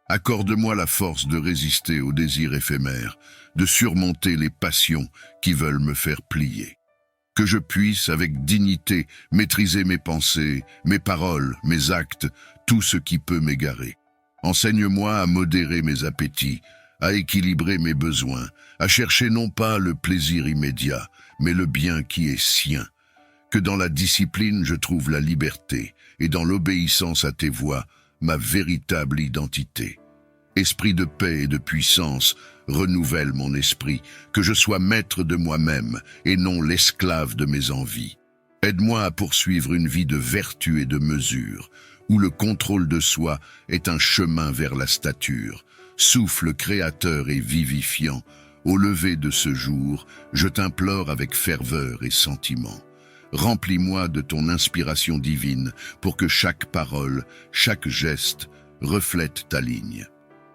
Accorde-moi la force de résister aux désirs éphémères, de surmonter les passions qui veulent me faire plier. Que je puisse, avec dignité, maîtriser mes pensées, mes paroles, mes actes, tout ce qui peut m'égarer. Enseigne-moi à modérer mes appétits, à équilibrer mes besoins, à chercher non pas le plaisir immédiat, mais le bien qui est sien. Que dans la discipline je trouve la liberté, et dans l'obéissance à tes voies, ma véritable identité. Esprit de paix et de puissance, renouvelle mon esprit, que je sois maître de moi-même et non l'esclave de mes envies. Aide-moi à poursuivre une vie de vertu et de mesure, où le contrôle de soi est un chemin vers la stature. Souffle créateur et vivifiant, au lever de ce jour, je t'implore avec ferveur et sentiment. Remplis-moi de ton inspiration divine pour que chaque parole, chaque geste reflète ta ligne.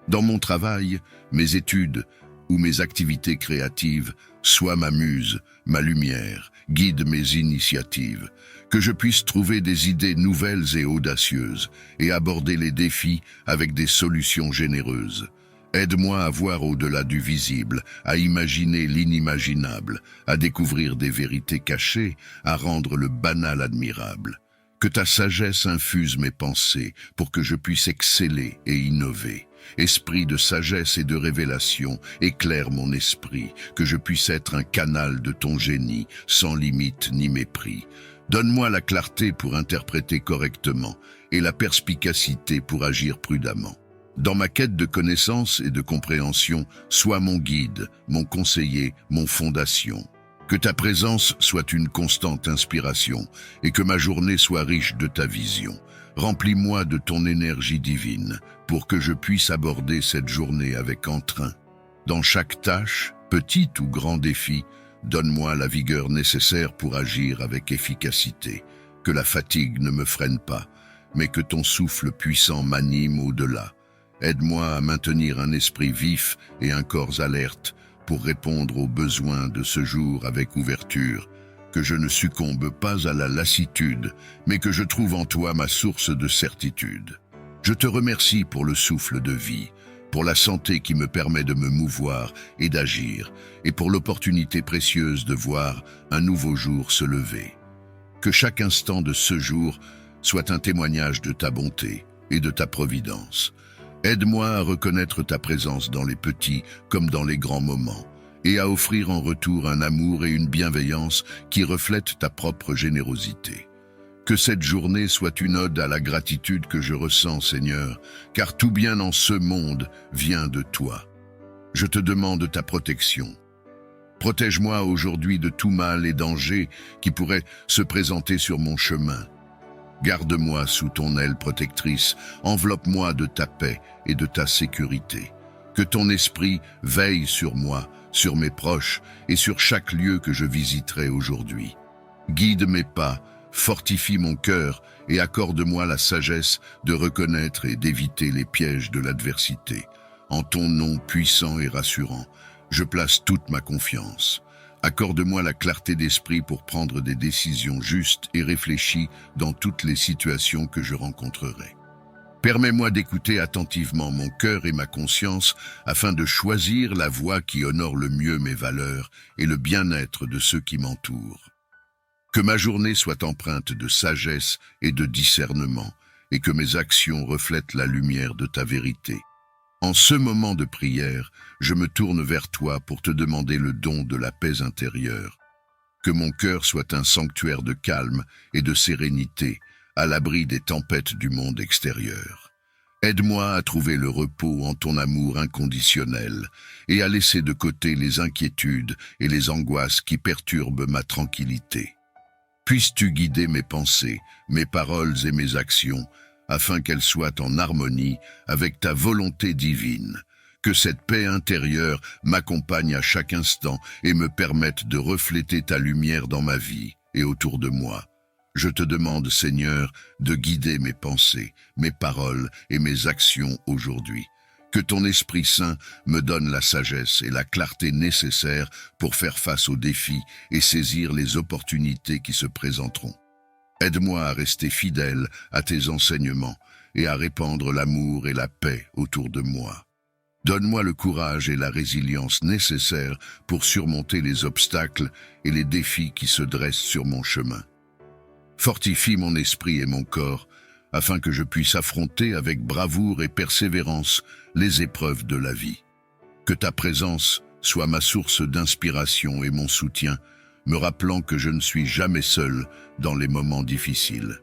Dans mon travail, mes études ou mes activités créatives, sois ma muse, ma lumière, guide mes initiatives. Que je puisse trouver des idées nouvelles et audacieuses et aborder les défis avec des solutions généreuses. Aide-moi à voir au-delà du visible, à imaginer l'inimaginable, à découvrir des vérités cachées, à rendre le banal admirable. Que ta sagesse infuse mes pensées pour que je puisse exceller et innover. Esprit de sagesse et de révélation, éclaire mon esprit, que je puisse être un canal de ton génie, sans limite ni mépris. Donne-moi la clarté pour interpréter correctement et la perspicacité pour agir prudemment. Dans ma quête de connaissance et de compréhension, sois mon guide, mon conseiller, mon fondation. Que ta présence soit une constante inspiration et que ma journée soit riche de ta vision. Remplis-moi de ton énergie divine pour que je puisse aborder cette journée avec entrain. Dans chaque tâche, petit ou grand défi, donne-moi la vigueur nécessaire pour agir avec efficacité. Que la fatigue ne me freine pas, mais que ton souffle puissant m'anime au-delà. Aide-moi à maintenir un esprit vif et un corps alerte pour répondre aux besoins de ce jour avec ouverture. Que je ne succombe pas à la lassitude, mais que je trouve en toi ma source de certitude. Je te remercie pour le souffle de vie, pour la santé qui me permet de me mouvoir et d'agir, et pour l'opportunité précieuse de voir un nouveau jour se lever. Que chaque instant de ce jour soit un témoignage de ta bonté et de ta providence. Aide-moi à reconnaître ta présence dans les petits comme dans les grands moments, et à offrir en retour un amour et une bienveillance qui reflètent ta propre générosité. Que cette journée soit une ode à la gratitude que je ressens, Seigneur, car tout bien en ce monde vient de toi. Je te demande ta protection. Protège-moi aujourd'hui de tout mal et danger qui pourrait se présenter sur mon chemin. Garde-moi sous ton aile protectrice, enveloppe-moi de ta paix et de ta sécurité. Que ton esprit veille sur moi, sur mes proches et sur chaque lieu que je visiterai aujourd'hui. Guide mes pas, fortifie mon cœur et accorde-moi la sagesse de reconnaître et d'éviter les pièges de l'adversité. En ton nom puissant et rassurant, je place toute ma confiance. Accorde-moi la clarté d'esprit pour prendre des décisions justes et réfléchies dans toutes les situations que je rencontrerai. Permets-moi d'écouter attentivement mon cœur et ma conscience afin de choisir la voie qui honore le mieux mes valeurs et le bien-être de ceux qui m'entourent. Que ma journée soit empreinte de sagesse et de discernement et que mes actions reflètent la lumière de ta vérité. En ce moment de prière, je me tourne vers toi pour te demander le don de la paix intérieure. Que mon cœur soit un sanctuaire de calme et de sérénité, à l'abri des tempêtes du monde extérieur. Aide-moi à trouver le repos en ton amour inconditionnel et à laisser de côté les inquiétudes et les angoisses qui perturbent ma tranquillité. Puisses-tu guider mes pensées, mes paroles et mes actions, afin qu'elles soient en harmonie avec ta volonté divine. Que cette paix intérieure m'accompagne à chaque instant et me permette de refléter ta lumière dans ma vie et autour de moi. Je te demande, Seigneur, de guider mes pensées, mes paroles et mes actions aujourd'hui. Que ton Esprit Saint me donne la sagesse et la clarté nécessaires pour faire face aux défis et saisir les opportunités qui se présenteront. Aide-moi à rester fidèle à tes enseignements et à répandre l'amour et la paix autour de moi. Donne-moi le courage et la résilience nécessaires pour surmonter les obstacles et les défis qui se dressent sur mon chemin. Fortifie mon esprit et mon corps, afin que je puisse affronter avec bravoure et persévérance les épreuves de la vie. Que ta présence soit ma source d'inspiration et mon soutien, me rappelant que je ne suis jamais seul dans les moments difficiles.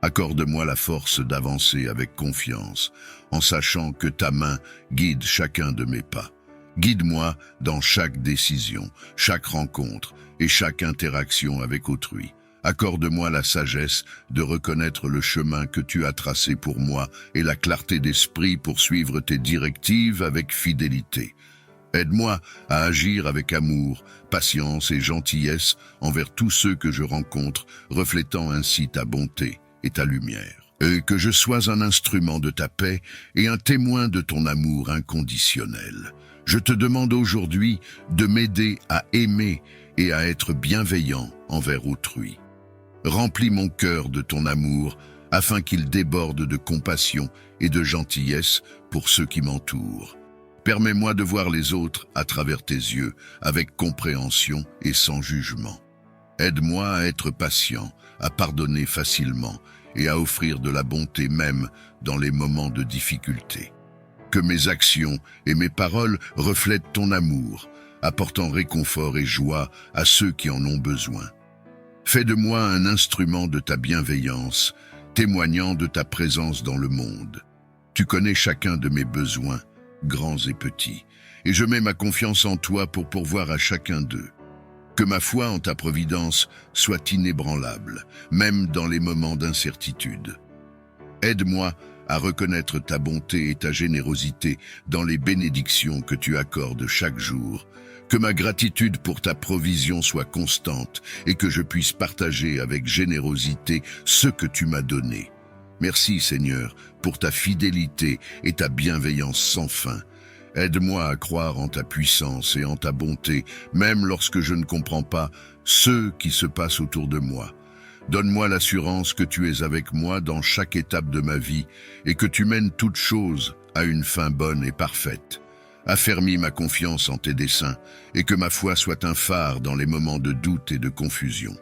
Accorde-moi la force d'avancer avec confiance, en sachant que ta main guide chacun de mes pas. Guide-moi dans chaque décision, chaque rencontre et chaque interaction avec autrui. Accorde-moi la sagesse de reconnaître le chemin que tu as tracé pour moi et la clarté d'esprit pour suivre tes directives avec fidélité. Aide-moi à agir avec amour, patience et gentillesse envers tous ceux que je rencontre, reflétant ainsi ta bonté et ta lumière. Et que je sois un instrument de ta paix et un témoin de ton amour inconditionnel. Je te demande aujourd'hui de m'aider à aimer et à être bienveillant envers autrui. Remplis mon cœur de ton amour afin qu'il déborde de compassion et de gentillesse pour ceux qui m'entourent. Permets-moi de voir les autres à travers tes yeux, avec compréhension et sans jugement. Aide-moi à être patient, à pardonner facilement et à offrir de la bonté même dans les moments de difficulté. Que mes actions et mes paroles reflètent ton amour, apportant réconfort et joie à ceux qui en ont besoin. Fais de moi un instrument de ta bienveillance, témoignant de ta présence dans le monde. Tu connais chacun de mes besoins, grands et petits, et je mets ma confiance en toi pour pourvoir à chacun d'eux. Que ma foi en ta providence soit inébranlable, même dans les moments d'incertitude. Aide-moi à reconnaître ta bonté et ta générosité dans les bénédictions que tu accordes chaque jour. Que ma gratitude pour ta provision soit constante et que je puisse partager avec générosité ce que tu m'as donné. Merci Seigneur pour ta fidélité et ta bienveillance sans fin. Aide-moi à croire en ta puissance et en ta bonté, même lorsque je ne comprends pas ce qui se passe autour de moi. Donne-moi l'assurance que tu es avec moi dans chaque étape de ma vie et que tu mènes toutes choses à une fin bonne et parfaite. Affermis ma confiance en tes desseins et que ma foi soit un phare dans les moments de doute et de confusion.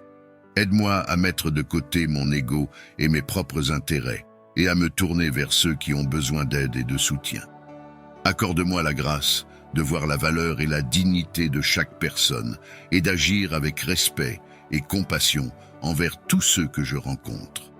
Aide-moi à mettre de côté mon ego et mes propres intérêts et à me tourner vers ceux qui ont besoin d'aide et de soutien. Accorde-moi la grâce de voir la valeur et la dignité de chaque personne et d'agir avec respect et compassion envers tous ceux que je rencontre.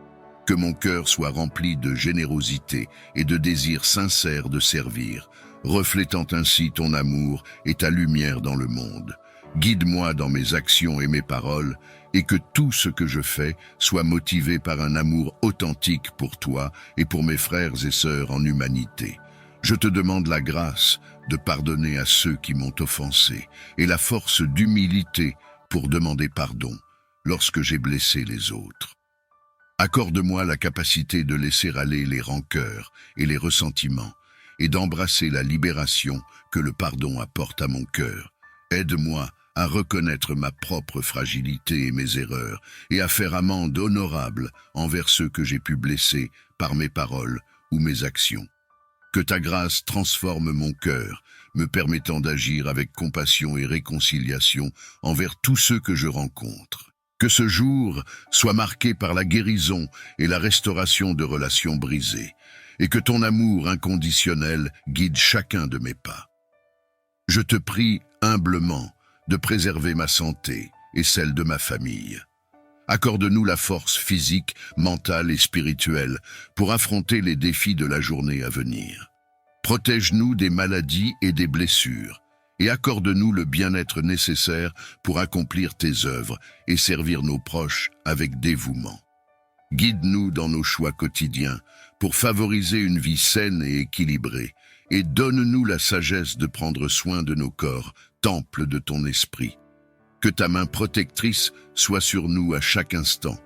Que mon cœur soit rempli de générosité et de désir sincère de servir, reflétant ainsi ton amour et ta lumière dans le monde. Guide-moi dans mes actions et mes paroles, et que tout ce que je fais soit motivé par un amour authentique pour toi et pour mes frères et sœurs en humanité. Je te demande la grâce de pardonner à ceux qui m'ont offensé et la force d'humilité pour demander pardon lorsque j'ai blessé les autres. Accorde-moi la capacité de laisser aller les rancœurs et les ressentiments et d'embrasser la libération que le pardon apporte à mon cœur. Aide-moi à reconnaître ma propre fragilité et mes erreurs et à faire amende honorable envers ceux que j'ai pu blesser par mes paroles ou mes actions. Que ta grâce transforme mon cœur, me permettant d'agir avec compassion et réconciliation envers tous ceux que je rencontre. Que ce jour soit marqué par la guérison et la restauration de relations brisées, et que ton amour inconditionnel guide chacun de mes pas. Je te prie humblement de préserver ma santé et celle de ma famille. Accorde-nous la force physique, mentale et spirituelle pour affronter les défis de la journée à venir. Protège-nous des maladies et des blessures et accorde-nous le bien-être nécessaire pour accomplir tes œuvres et servir nos proches avec dévouement. Guide-nous dans nos choix quotidiens pour favoriser une vie saine et équilibrée et donne-nous la sagesse de prendre soin de nos corps, temple de ton esprit. Que ta main protectrice soit sur nous à chaque instant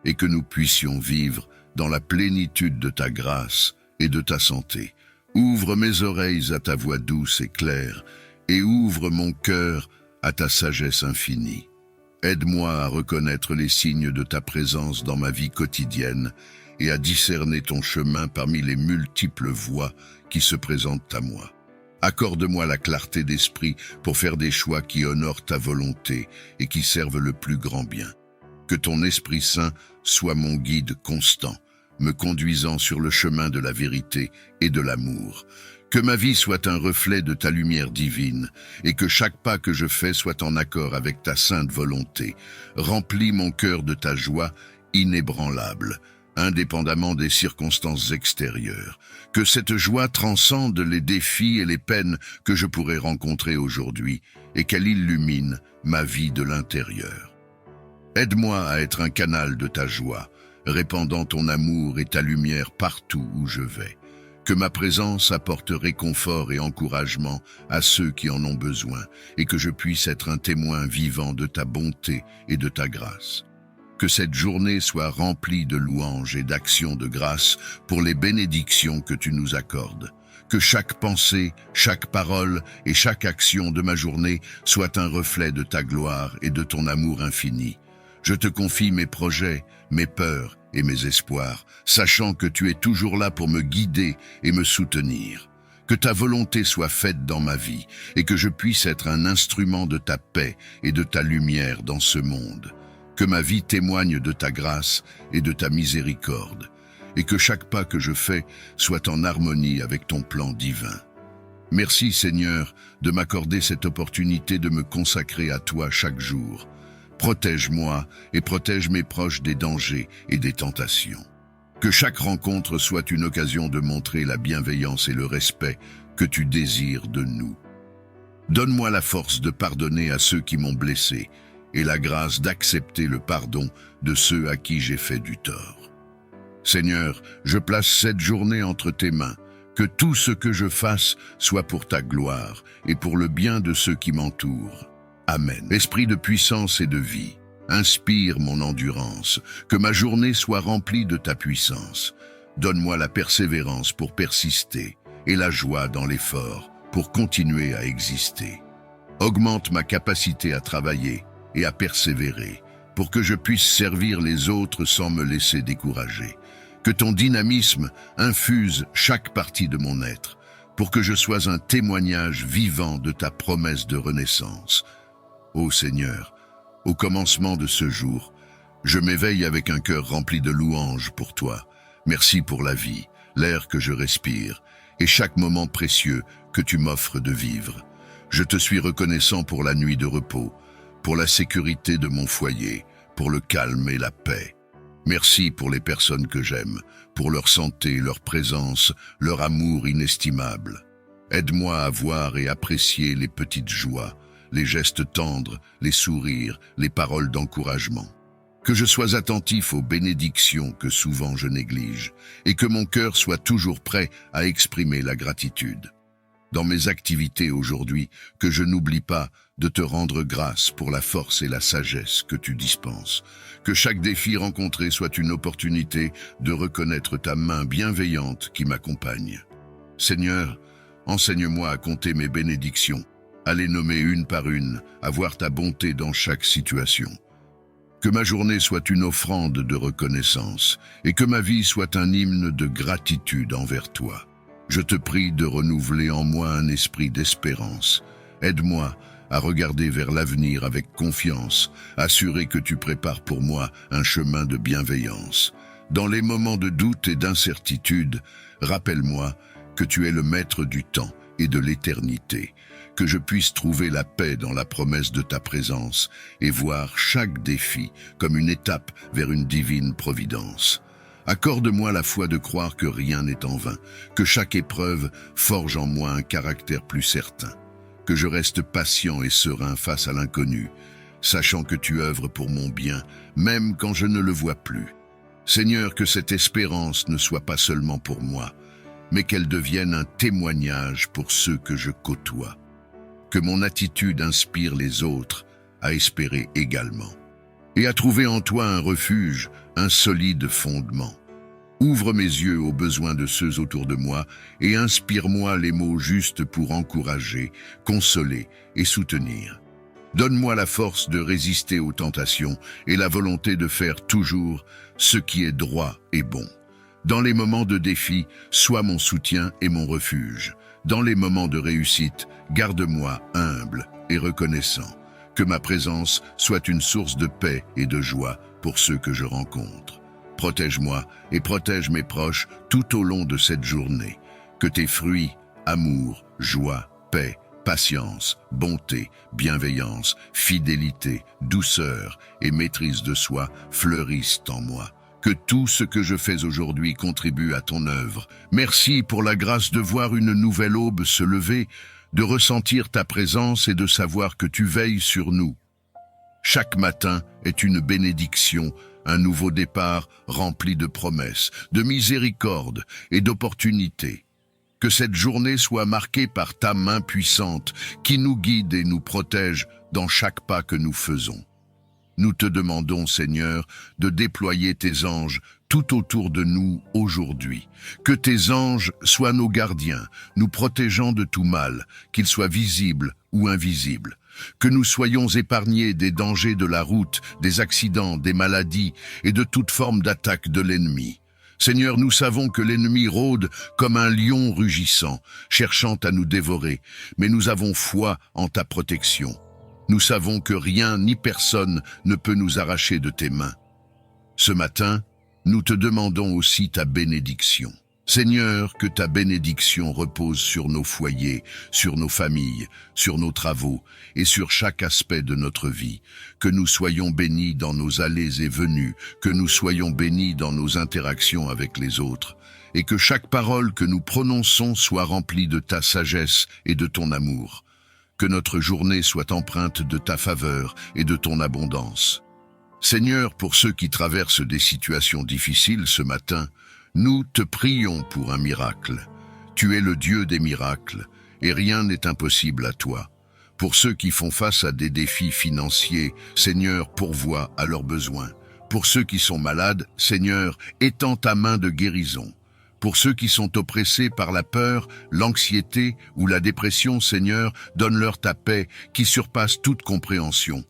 et que nous puissions vivre dans la plénitude de ta grâce et de ta santé. Ouvre mes oreilles à ta voix douce et claire et ouvre mon cœur à ta sagesse infinie. Aide-moi à reconnaître les signes de ta présence dans ma vie quotidienne et à discerner ton chemin parmi les multiples voies qui se présentent à moi. Accorde-moi la clarté d'esprit pour faire des choix qui honorent ta volonté et qui servent le plus grand bien. Que ton Esprit Saint soit mon guide constant, me conduisant sur le chemin de la vérité et de l'amour. Que ma vie soit un reflet de ta lumière divine et que chaque pas que je fais soit en accord avec ta sainte volonté. Remplis mon cœur de ta joie inébranlable, indépendamment des circonstances extérieures. Que cette joie transcende les défis et les peines que je pourrais rencontrer aujourd'hui et qu'elle illumine ma vie de l'intérieur. Aide-moi à être un canal de ta joie, répandant ton amour et ta lumière partout où je vais. Que ma présence apporte réconfort et encouragement à ceux qui en ont besoin et que je puisse être un témoin vivant de ta bonté et de ta grâce. Que cette journée soit remplie de louanges et d'actions de grâce pour les bénédictions que tu nous accordes. Que chaque pensée, chaque parole et chaque action de ma journée soit un reflet de ta gloire et de ton amour infini. Je te confie mes projets, mes peurs et mes espoirs, sachant que tu es toujours là pour me guider et me soutenir. Que ta volonté soit faite dans ma vie et que je puisse être un instrument de ta paix et de ta lumière dans ce monde. Que ma vie témoigne de ta grâce et de ta miséricorde, et que chaque pas que je fais soit en harmonie avec ton plan divin. Merci Seigneur de m'accorder cette opportunité de me consacrer à toi chaque jour. Protège-moi et protège mes proches des dangers et des tentations. Que chaque rencontre soit une occasion de montrer la bienveillance et le respect que tu désires de nous. Donne-moi la force de pardonner à ceux qui m'ont blessé et la grâce d'accepter le pardon de ceux à qui j'ai fait du tort. Seigneur, je place cette journée entre tes mains. Que tout ce que je fasse soit pour ta gloire et pour le bien de ceux qui m'entourent. Amen. Esprit de puissance et de vie, inspire mon endurance, que ma journée soit remplie de ta puissance. Donne-moi la persévérance pour persister et la joie dans l'effort pour continuer à exister. Augmente ma capacité à travailler et à persévérer pour que je puisse servir les autres sans me laisser décourager. Que ton dynamisme infuse chaque partie de mon être pour que je sois un témoignage vivant de ta promesse de renaissance. Ô Seigneur, au commencement de ce jour, je m'éveille avec un cœur rempli de louanges pour toi. Merci pour la vie, l'air que je respire et chaque moment précieux que tu m'offres de vivre. Je te suis reconnaissant pour la nuit de repos, pour la sécurité de mon foyer, pour le calme et la paix. Merci pour les personnes que j'aime, pour leur santé, leur présence, leur amour inestimable. Aide-moi à voir et apprécier les petites joies, les gestes tendres, les sourires, les paroles d'encouragement. Que je sois attentif aux bénédictions que souvent je néglige, et que mon cœur soit toujours prêt à exprimer la gratitude. Dans mes activités aujourd'hui, que je n'oublie pas de te rendre grâce pour la force et la sagesse que tu dispenses. Que chaque défi rencontré soit une opportunité de reconnaître ta main bienveillante qui m'accompagne. Seigneur, enseigne-moi à compter mes bénédictions, à les nommer une par une, à voir ta bonté dans chaque situation. Que ma journée soit une offrande de reconnaissance et que ma vie soit un hymne de gratitude envers toi. Je te prie de renouveler en moi un esprit d'espérance. Aide-moi à regarder vers l'avenir avec confiance, assurer que tu prépares pour moi un chemin de bienveillance. Dans les moments de doute et d'incertitude, rappelle-moi que tu es le maître du temps et de l'éternité, que je puisse trouver la paix dans la promesse de ta présence et voir chaque défi comme une étape vers une divine providence. Accorde-moi la foi de croire que rien n'est en vain, que chaque épreuve forge en moi un caractère plus certain, que je reste patient et serein face à l'inconnu, sachant que tu œuvres pour mon bien, même quand je ne le vois plus. Seigneur, que cette espérance ne soit pas seulement pour moi, mais qu'elle devienne un témoignage pour ceux que je côtoie. Que mon attitude inspire les autres à espérer également, et à trouver en toi un refuge, un solide fondement. Ouvre mes yeux aux besoins de ceux autour de moi et inspire-moi les mots justes pour encourager, consoler et soutenir. Donne-moi la force de résister aux tentations et la volonté de faire toujours ce qui est droit et bon. Dans les moments de défi, sois mon soutien et mon refuge. Dans les moments de réussite, garde-moi humble et reconnaissant. Que ma présence soit une source de paix et de joie pour ceux que je rencontre. Protège-moi et protège mes proches tout au long de cette journée. Que tes fruits, amour, joie, paix, patience, bonté, bienveillance, fidélité, douceur et maîtrise de soi fleurissent en moi. Que tout ce que je fais aujourd'hui contribue à ton œuvre. Merci pour la grâce de voir une nouvelle aube se lever, de ressentir ta présence et de savoir que tu veilles sur nous. Chaque matin est une bénédiction, un nouveau départ rempli de promesses, de miséricorde et d'opportunités. Que cette journée soit marquée par ta main puissante qui nous guide et nous protège dans chaque pas que nous faisons. Nous te demandons, Seigneur, de déployer tes anges tout autour de nous aujourd'hui. Que tes anges soient nos gardiens, nous protégeant de tout mal, qu'ils soient visibles ou invisibles. Que nous soyons épargnés des dangers de la route, des accidents, des maladies et de toute forme d'attaque de l'ennemi. Seigneur, nous savons que l'ennemi rôde comme un lion rugissant, cherchant à nous dévorer, mais nous avons foi en ta protection. Nous savons que rien ni personne ne peut nous arracher de tes mains. Ce matin, nous te demandons aussi ta bénédiction. Seigneur, que ta bénédiction repose sur nos foyers, sur nos familles, sur nos travaux et sur chaque aspect de notre vie. Que nous soyons bénis dans nos allées et venues, que nous soyons bénis dans nos interactions avec les autres, et que chaque parole que nous prononçons soit remplie de ta sagesse et de ton amour. Que notre journée soit empreinte de ta faveur et de ton abondance. Seigneur, pour ceux qui traversent des situations difficiles ce matin, nous te prions pour un miracle. Tu es le Dieu des miracles, et rien n'est impossible à toi. Pour ceux qui font face à des défis financiers, Seigneur, pourvois à leurs besoins. Pour ceux qui sont malades, Seigneur, étends ta main de guérison. Pour ceux qui sont oppressés par la peur, l'anxiété ou la dépression, Seigneur, donne-leur ta paix qui surpasse toute compréhension.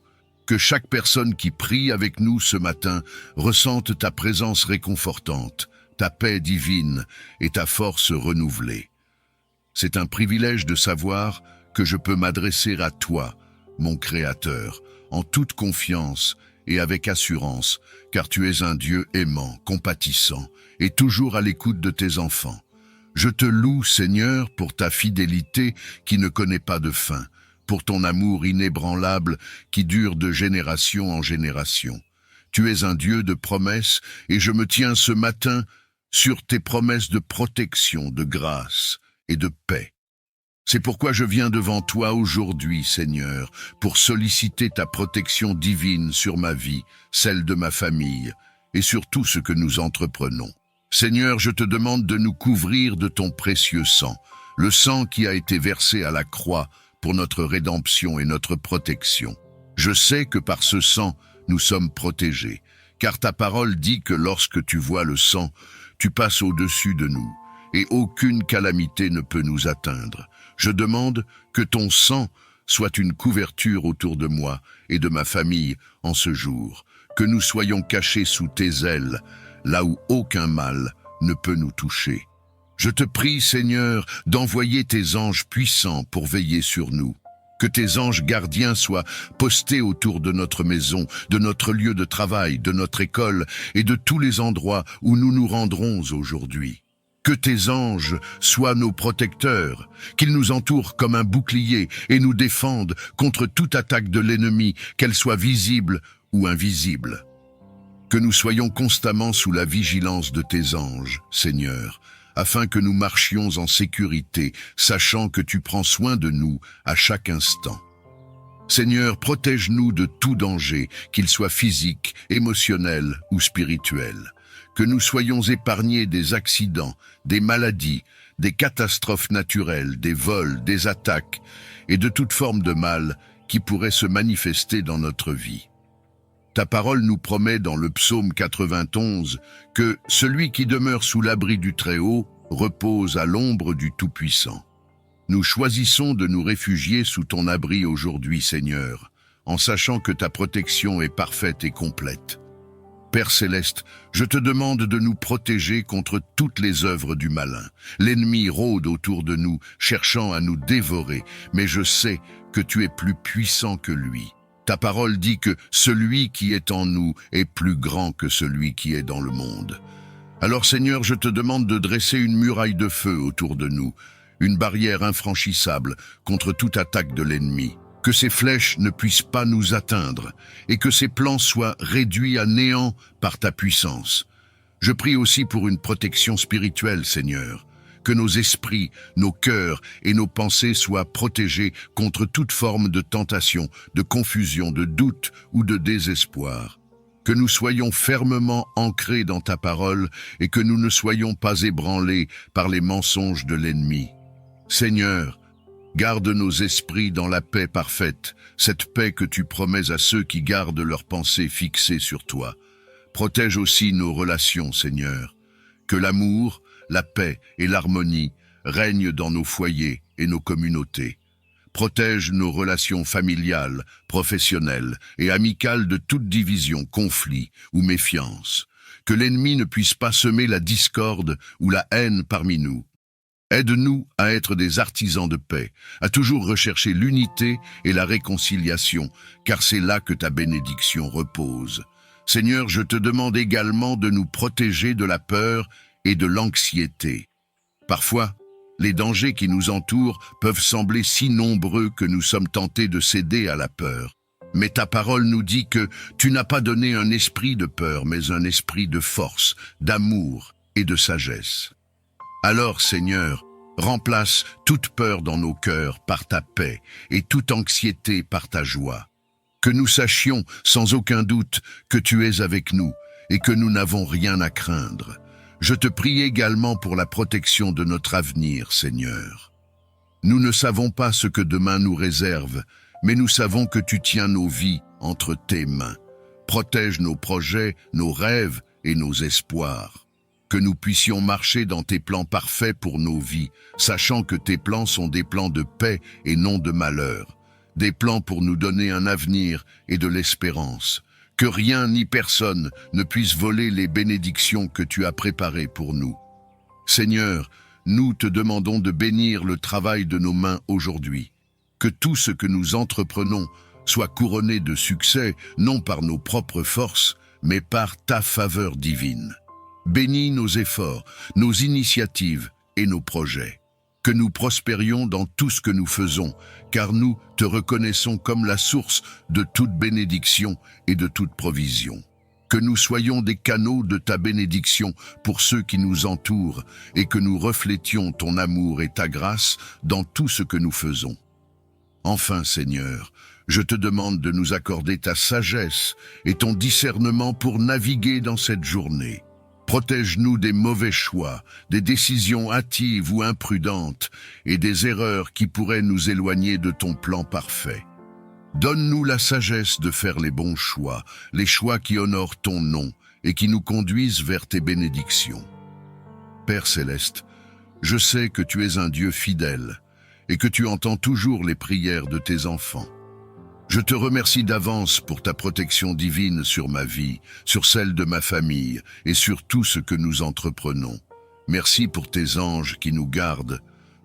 Que chaque personne qui prie avec nous ce matin ressente ta présence réconfortante, ta paix divine et ta force renouvelée. C'est un privilège de savoir que je peux m'adresser à toi, mon Créateur, en toute confiance et avec assurance, car tu es un Dieu aimant, compatissant et toujours à l'écoute de tes enfants. Je te loue, Seigneur, pour ta fidélité qui ne connaît pas de fin, pour ton amour inébranlable qui dure de génération en génération. Tu es un Dieu de promesses et je me tiens ce matin sur tes promesses de protection, de grâce et de paix. C'est pourquoi je viens devant toi aujourd'hui, Seigneur, pour solliciter ta protection divine sur ma vie, celle de ma famille et sur tout ce que nous entreprenons. Seigneur, je te demande de nous couvrir de ton précieux sang, le sang qui a été versé à la croix pour notre rédemption et notre protection. Je sais que par ce sang, nous sommes protégés, car ta parole dit que lorsque tu vois le sang, tu passes au-dessus de nous, et aucune calamité ne peut nous atteindre. Je demande que ton sang soit une couverture autour de moi et de ma famille en ce jour, que nous soyons cachés sous tes ailes, là où aucun mal ne peut nous toucher. Je te prie, Seigneur, d'envoyer tes anges puissants pour veiller sur nous. Que tes anges gardiens soient postés autour de notre maison, de notre lieu de travail, de notre école et de tous les endroits où nous nous rendrons aujourd'hui. Que tes anges soient nos protecteurs, qu'ils nous entourent comme un bouclier et nous défendent contre toute attaque de l'ennemi, qu'elle soit visible ou invisible. Que nous soyons constamment sous la vigilance de tes anges, Seigneur, afin que nous marchions en sécurité, sachant que tu prends soin de nous à chaque instant. Seigneur, protège-nous de tout danger, qu'il soit physique, émotionnel ou spirituel. Que nous soyons épargnés des accidents, des maladies, des catastrophes naturelles, des vols, des attaques et de toute forme de mal qui pourrait se manifester dans notre vie. Ta parole nous promet dans le psaume 91 que celui qui demeure sous l'abri du Très-Haut repose à l'ombre du Tout-Puissant. Nous choisissons de nous réfugier sous ton abri aujourd'hui, Seigneur, en sachant que ta protection est parfaite et complète. Père céleste, je te demande de nous protéger contre toutes les œuvres du malin. L'ennemi rôde autour de nous, cherchant à nous dévorer, mais je sais que tu es plus puissant que lui. Ta parole dit que celui qui est en nous est plus grand que celui qui est dans le monde. Alors Seigneur, je te demande de dresser une muraille de feu autour de nous, une barrière infranchissable contre toute attaque de l'ennemi. Que ces flèches ne puissent pas nous atteindre et que ces plans soient réduits à néant par ta puissance. Je prie aussi pour une protection spirituelle, Seigneur. Que nos esprits, nos cœurs et nos pensées soient protégés contre toute forme de tentation, de confusion, de doute ou de désespoir. Que nous soyons fermement ancrés dans ta parole et que nous ne soyons pas ébranlés par les mensonges de l'ennemi. Seigneur, garde nos esprits dans la paix parfaite, cette paix que tu promets à ceux qui gardent leurs pensées fixées sur toi. Protège aussi nos relations, Seigneur. Que l'amour, la paix et l'harmonie règnent dans nos foyers et nos communautés. Protège nos relations familiales, professionnelles et amicales de toute division, conflit ou méfiance. Que l'ennemi ne puisse pas semer la discorde ou la haine parmi nous. Aide-nous à être des artisans de paix, à toujours rechercher l'unité et la réconciliation, car c'est là que ta bénédiction repose. Seigneur, je te demande également de nous protéger de la peur et de l'anxiété. Parfois, les dangers qui nous entourent peuvent sembler si nombreux que nous sommes tentés de céder à la peur. Mais ta parole nous dit que tu n'as pas donné un esprit de peur, mais un esprit de force, d'amour et de sagesse. Alors, Seigneur, remplace toute peur dans nos cœurs par ta paix et toute anxiété par ta joie. Que nous sachions sans aucun doute que tu es avec nous et que nous n'avons rien à craindre. Je te prie également pour la protection de notre avenir, Seigneur. Nous ne savons pas ce que demain nous réserve, mais nous savons que tu tiens nos vies entre tes mains. Protège nos projets, nos rêves et nos espoirs. Que nous puissions marcher dans tes plans parfaits pour nos vies, sachant que tes plans sont des plans de paix et non de malheur. Des plans pour nous donner un avenir et de l'espérance. Que rien ni personne ne puisse voler les bénédictions que tu as préparées pour nous. Seigneur, nous te demandons de bénir le travail de nos mains aujourd'hui. Que tout ce que nous entreprenons soit couronné de succès, non par nos propres forces, mais par ta faveur divine. Bénis nos efforts, nos initiatives et nos projets. Que nous prospérions dans tout ce que nous faisons, car nous te reconnaissons comme la source de toute bénédiction et de toute provision. Que nous soyons des canaux de ta bénédiction pour ceux qui nous entourent et que nous reflétions ton amour et ta grâce dans tout ce que nous faisons. Enfin, Seigneur, je te demande de nous accorder ta sagesse et ton discernement pour naviguer dans cette journée. Protège-nous des mauvais choix, des décisions hâtives ou imprudentes et des erreurs qui pourraient nous éloigner de ton plan parfait. Donne-nous la sagesse de faire les bons choix, les choix qui honorent ton nom et qui nous conduisent vers tes bénédictions. Père céleste, je sais que tu es un Dieu fidèle et que tu entends toujours les prières de tes enfants. Je te remercie d'avance pour ta protection divine sur ma vie, sur celle de ma famille et sur tout ce que nous entreprenons. Merci pour tes anges qui nous gardent,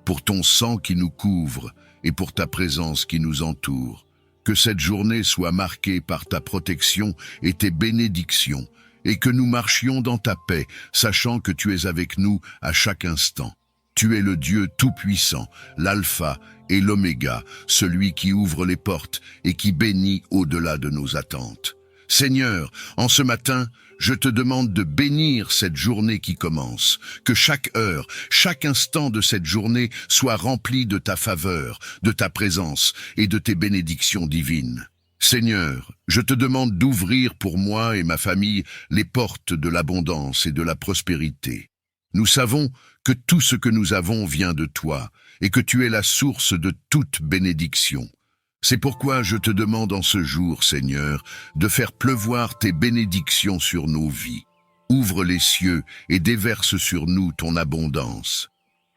pour ton sang qui nous couvre et pour ta présence qui nous entoure. Que cette journée soit marquée par ta protection et tes bénédictions, et que nous marchions dans ta paix, sachant que tu es avec nous à chaque instant. Tu es le Dieu Tout-Puissant, l'Alpha et l'Oméga, celui qui ouvre les portes et qui bénit au-delà de nos attentes. Seigneur, en ce matin, je te demande de bénir cette journée qui commence, que chaque heure, chaque instant de cette journée soit rempli de ta faveur, de ta présence et de tes bénédictions divines. Seigneur, je te demande d'ouvrir pour moi et ma famille les portes de l'abondance et de la prospérité. Nous savons que tout ce que nous avons vient de toi et que tu es la source de toute bénédiction. C'est pourquoi je te demande en ce jour, Seigneur, de faire pleuvoir tes bénédictions sur nos vies. Ouvre les cieux et déverse sur nous ton abondance.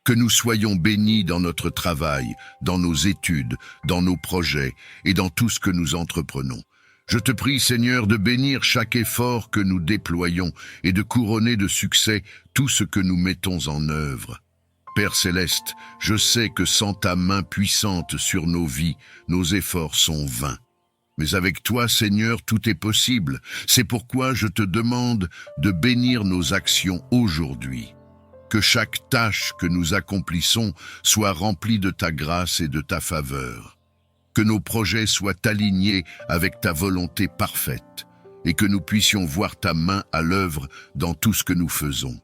Que nous soyons bénis dans notre travail, dans nos études, dans nos projets et dans tout ce que nous entreprenons. Je te prie, Seigneur, de bénir chaque effort que nous déployons et de couronner de succès tout ce que nous mettons en œuvre. Père céleste, je sais que sans ta main puissante sur nos vies, nos efforts sont vains. Mais avec toi, Seigneur, tout est possible. C'est pourquoi je te demande de bénir nos actions aujourd'hui. Que chaque tâche que nous accomplissons soit remplie de ta grâce et de ta faveur. Que nos projets soient alignés avec ta volonté parfaite et que nous puissions voir ta main à l'œuvre dans tout ce que nous faisons.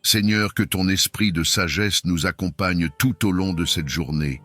Seigneur, que ton esprit de sagesse nous accompagne tout au long de cette journée,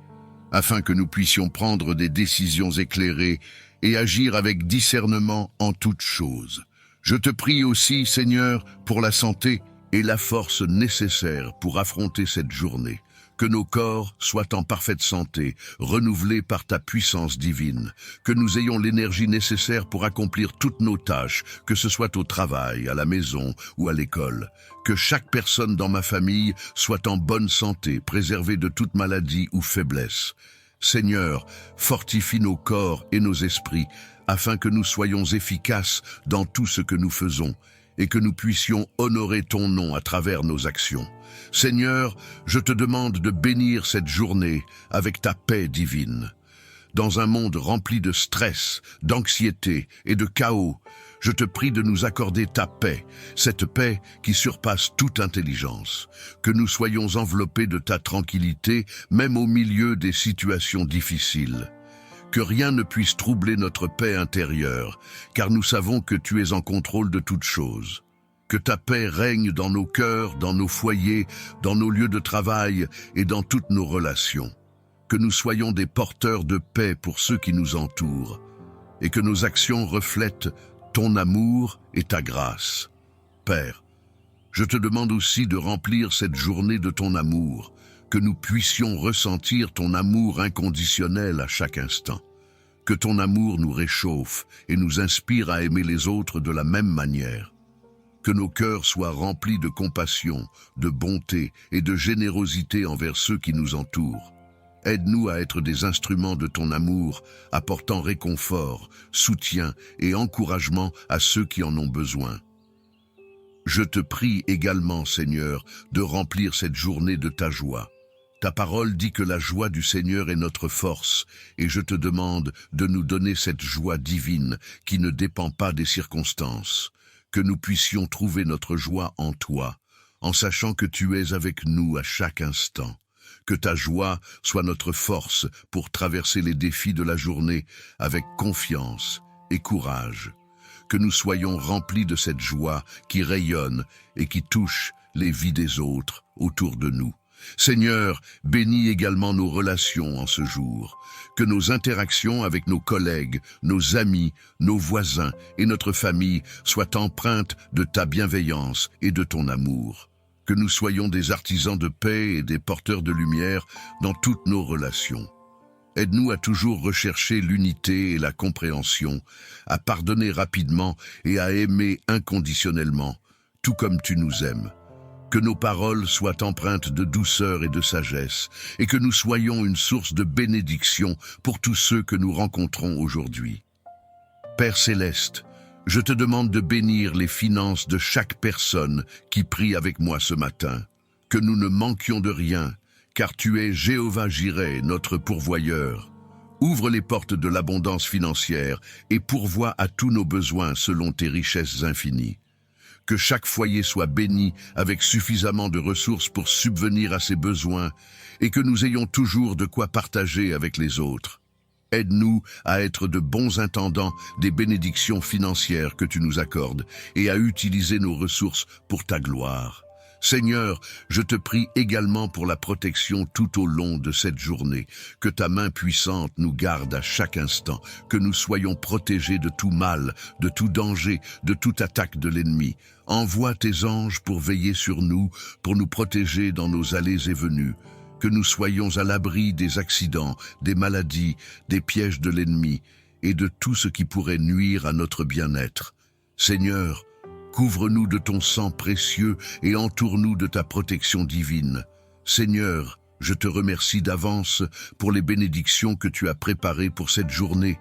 afin que nous puissions prendre des décisions éclairées et agir avec discernement en toutes choses. Je te prie aussi, Seigneur, pour la santé et la force nécessaires pour affronter cette journée. Que nos corps soient en parfaite santé, renouvelés par ta puissance divine. Que nous ayons l'énergie nécessaire pour accomplir toutes nos tâches, que ce soit au travail, à la maison ou à l'école. Que chaque personne dans ma famille soit en bonne santé, préservée de toute maladie ou faiblesse. Seigneur, fortifie nos corps et nos esprits, afin que nous soyons efficaces dans tout ce que nous faisons, et que nous puissions honorer ton nom à travers nos actions. Seigneur, je te demande de bénir cette journée avec ta paix divine. Dans un monde rempli de stress, d'anxiété et de chaos, je te prie de nous accorder ta paix, cette paix qui surpasse toute intelligence. Que nous soyons enveloppés de ta tranquillité, même au milieu des situations difficiles. Que rien ne puisse troubler notre paix intérieure, car nous savons que tu es en contrôle de toutes choses. Que ta paix règne dans nos cœurs, dans nos foyers, dans nos lieux de travail et dans toutes nos relations. Que nous soyons des porteurs de paix pour ceux qui nous entourent, et que nos actions reflètent ton amour et ta grâce. Père, je te demande aussi de remplir cette journée de ton amour, que nous puissions ressentir ton amour inconditionnel à chaque instant. Que ton amour nous réchauffe et nous inspire à aimer les autres de la même manière. Que nos cœurs soient remplis de compassion, de bonté et de générosité envers ceux qui nous entourent. Aide-nous à être des instruments de ton amour, apportant réconfort, soutien et encouragement à ceux qui en ont besoin. Je te prie également, Seigneur, de remplir cette journée de ta joie. Ta parole dit que la joie du Seigneur est notre force, et je te demande de nous donner cette joie divine qui ne dépend pas des circonstances. Que nous puissions trouver notre joie en toi, en sachant que tu es avec nous à chaque instant. Que ta joie soit notre force pour traverser les défis de la journée avec confiance et courage. Que nous soyons remplis de cette joie qui rayonne et qui touche les vies des autres autour de nous. Seigneur, bénis également nos relations en ce jour. Que nos interactions avec nos collègues, nos amis, nos voisins et notre famille soient empreintes de ta bienveillance et de ton amour. Que nous soyons des artisans de paix et des porteurs de lumière dans toutes nos relations. Aide-nous à toujours rechercher l'unité et la compréhension, à pardonner rapidement et à aimer inconditionnellement, tout comme tu nous aimes. Que nos paroles soient empreintes de douceur et de sagesse, et que nous soyons une source de bénédiction pour tous ceux que nous rencontrons aujourd'hui. Père céleste, je te demande de bénir les finances de chaque personne qui prie avec moi ce matin. Que nous ne manquions de rien, car tu es Jéhovah Jireh, notre pourvoyeur. Ouvre les portes de l'abondance financière et pourvois à tous nos besoins selon tes richesses infinies. Que chaque foyer soit béni avec suffisamment de ressources pour subvenir à ses besoins et que nous ayons toujours de quoi partager avec les autres. Aide-nous à être de bons intendants des bénédictions financières que tu nous accordes et à utiliser nos ressources pour ta gloire. Seigneur, je te prie également pour la protection tout au long de cette journée, que ta main puissante nous garde à chaque instant, que nous soyons protégés de tout mal, de tout danger, de toute attaque de l'ennemi. Envoie tes anges pour veiller sur nous, pour nous protéger dans nos allées et venues, que nous soyons à l'abri des accidents, des maladies, des pièges de l'ennemi et de tout ce qui pourrait nuire à notre bien-être. Seigneur, couvre-nous de ton sang précieux et entoure-nous de ta protection divine. Seigneur, je te remercie d'avance pour les bénédictions que tu as préparées pour cette journée.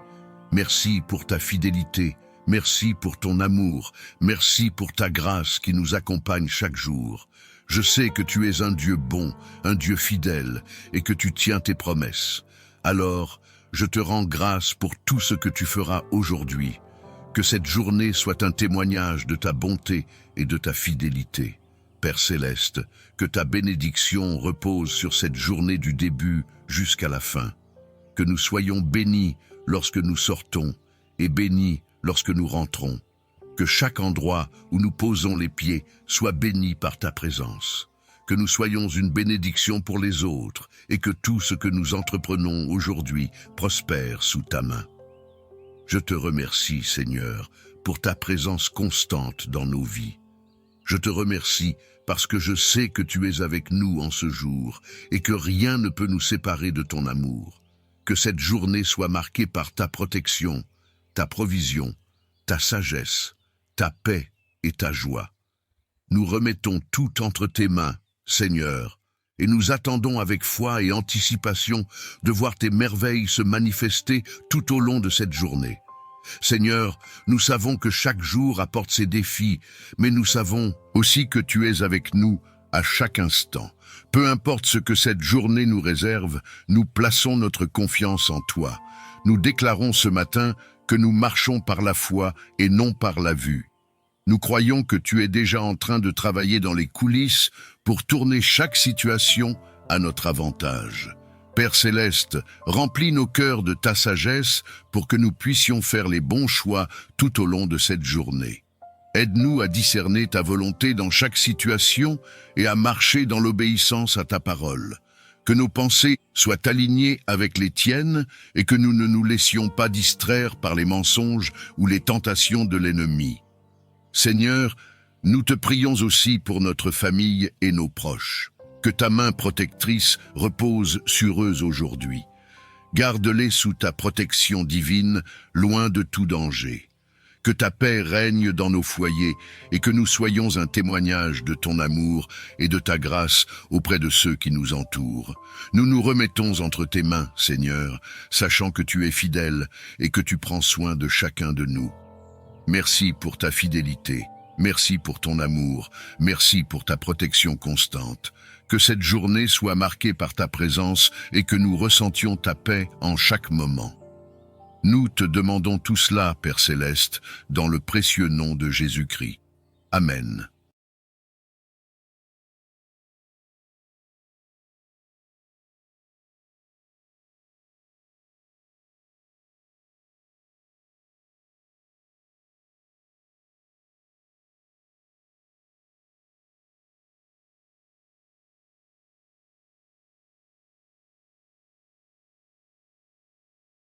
Merci pour ta fidélité, merci pour ton amour, merci pour ta grâce qui nous accompagne chaque jour. Je sais que tu es un Dieu bon, un Dieu fidèle, et que tu tiens tes promesses. Alors, je te rends grâce pour tout ce que tu feras aujourd'hui. Que cette journée soit un témoignage de ta bonté et de ta fidélité. Père céleste, que ta bénédiction repose sur cette journée du début jusqu'à la fin. Que nous soyons bénis lorsque nous sortons et bénis lorsque nous rentrons. Que chaque endroit où nous posons les pieds soit béni par ta présence. Que nous soyons une bénédiction pour les autres et que tout ce que nous entreprenons aujourd'hui prospère sous ta main. Je te remercie, Seigneur, pour ta présence constante dans nos vies. Je te remercie parce que je sais que tu es avec nous en ce jour et que rien ne peut nous séparer de ton amour. Que cette journée soit marquée par ta protection, ta provision, ta sagesse, ta paix et ta joie. Nous remettons tout entre tes mains, Seigneur, et nous attendons avec foi et anticipation de voir tes merveilles se manifester tout au long de cette journée. Seigneur, nous savons que chaque jour apporte ses défis, mais nous savons aussi que tu es avec nous à chaque instant. Peu importe ce que cette journée nous réserve, nous plaçons notre confiance en toi. Nous déclarons ce matin que nous marchons par la foi et non par la vue. Nous croyons que tu es déjà en train de travailler dans les coulisses pour tourner chaque situation à notre avantage. Père céleste, remplis nos cœurs de ta sagesse pour que nous puissions faire les bons choix tout au long de cette journée. Aide-nous à discerner ta volonté dans chaque situation et à marcher dans l'obéissance à ta parole. Que nos pensées soient alignées avec les tiennes et que nous ne nous laissions pas distraire par les mensonges ou les tentations de l'ennemi. Seigneur, nous te prions aussi pour notre famille et nos proches. Que ta main protectrice repose sur eux aujourd'hui. Garde-les sous ta protection divine, loin de tout danger. Que ta paix règne dans nos foyers et que nous soyons un témoignage de ton amour et de ta grâce auprès de ceux qui nous entourent. Nous nous remettons entre tes mains, Seigneur, sachant que tu es fidèle et que tu prends soin de chacun de nous. Merci pour ta fidélité, merci pour ton amour, merci pour ta protection constante. Que cette journée soit marquée par ta présence et que nous ressentions ta paix en chaque moment. Nous te demandons tout cela, Père céleste, dans le précieux nom de Jésus-Christ. Amen.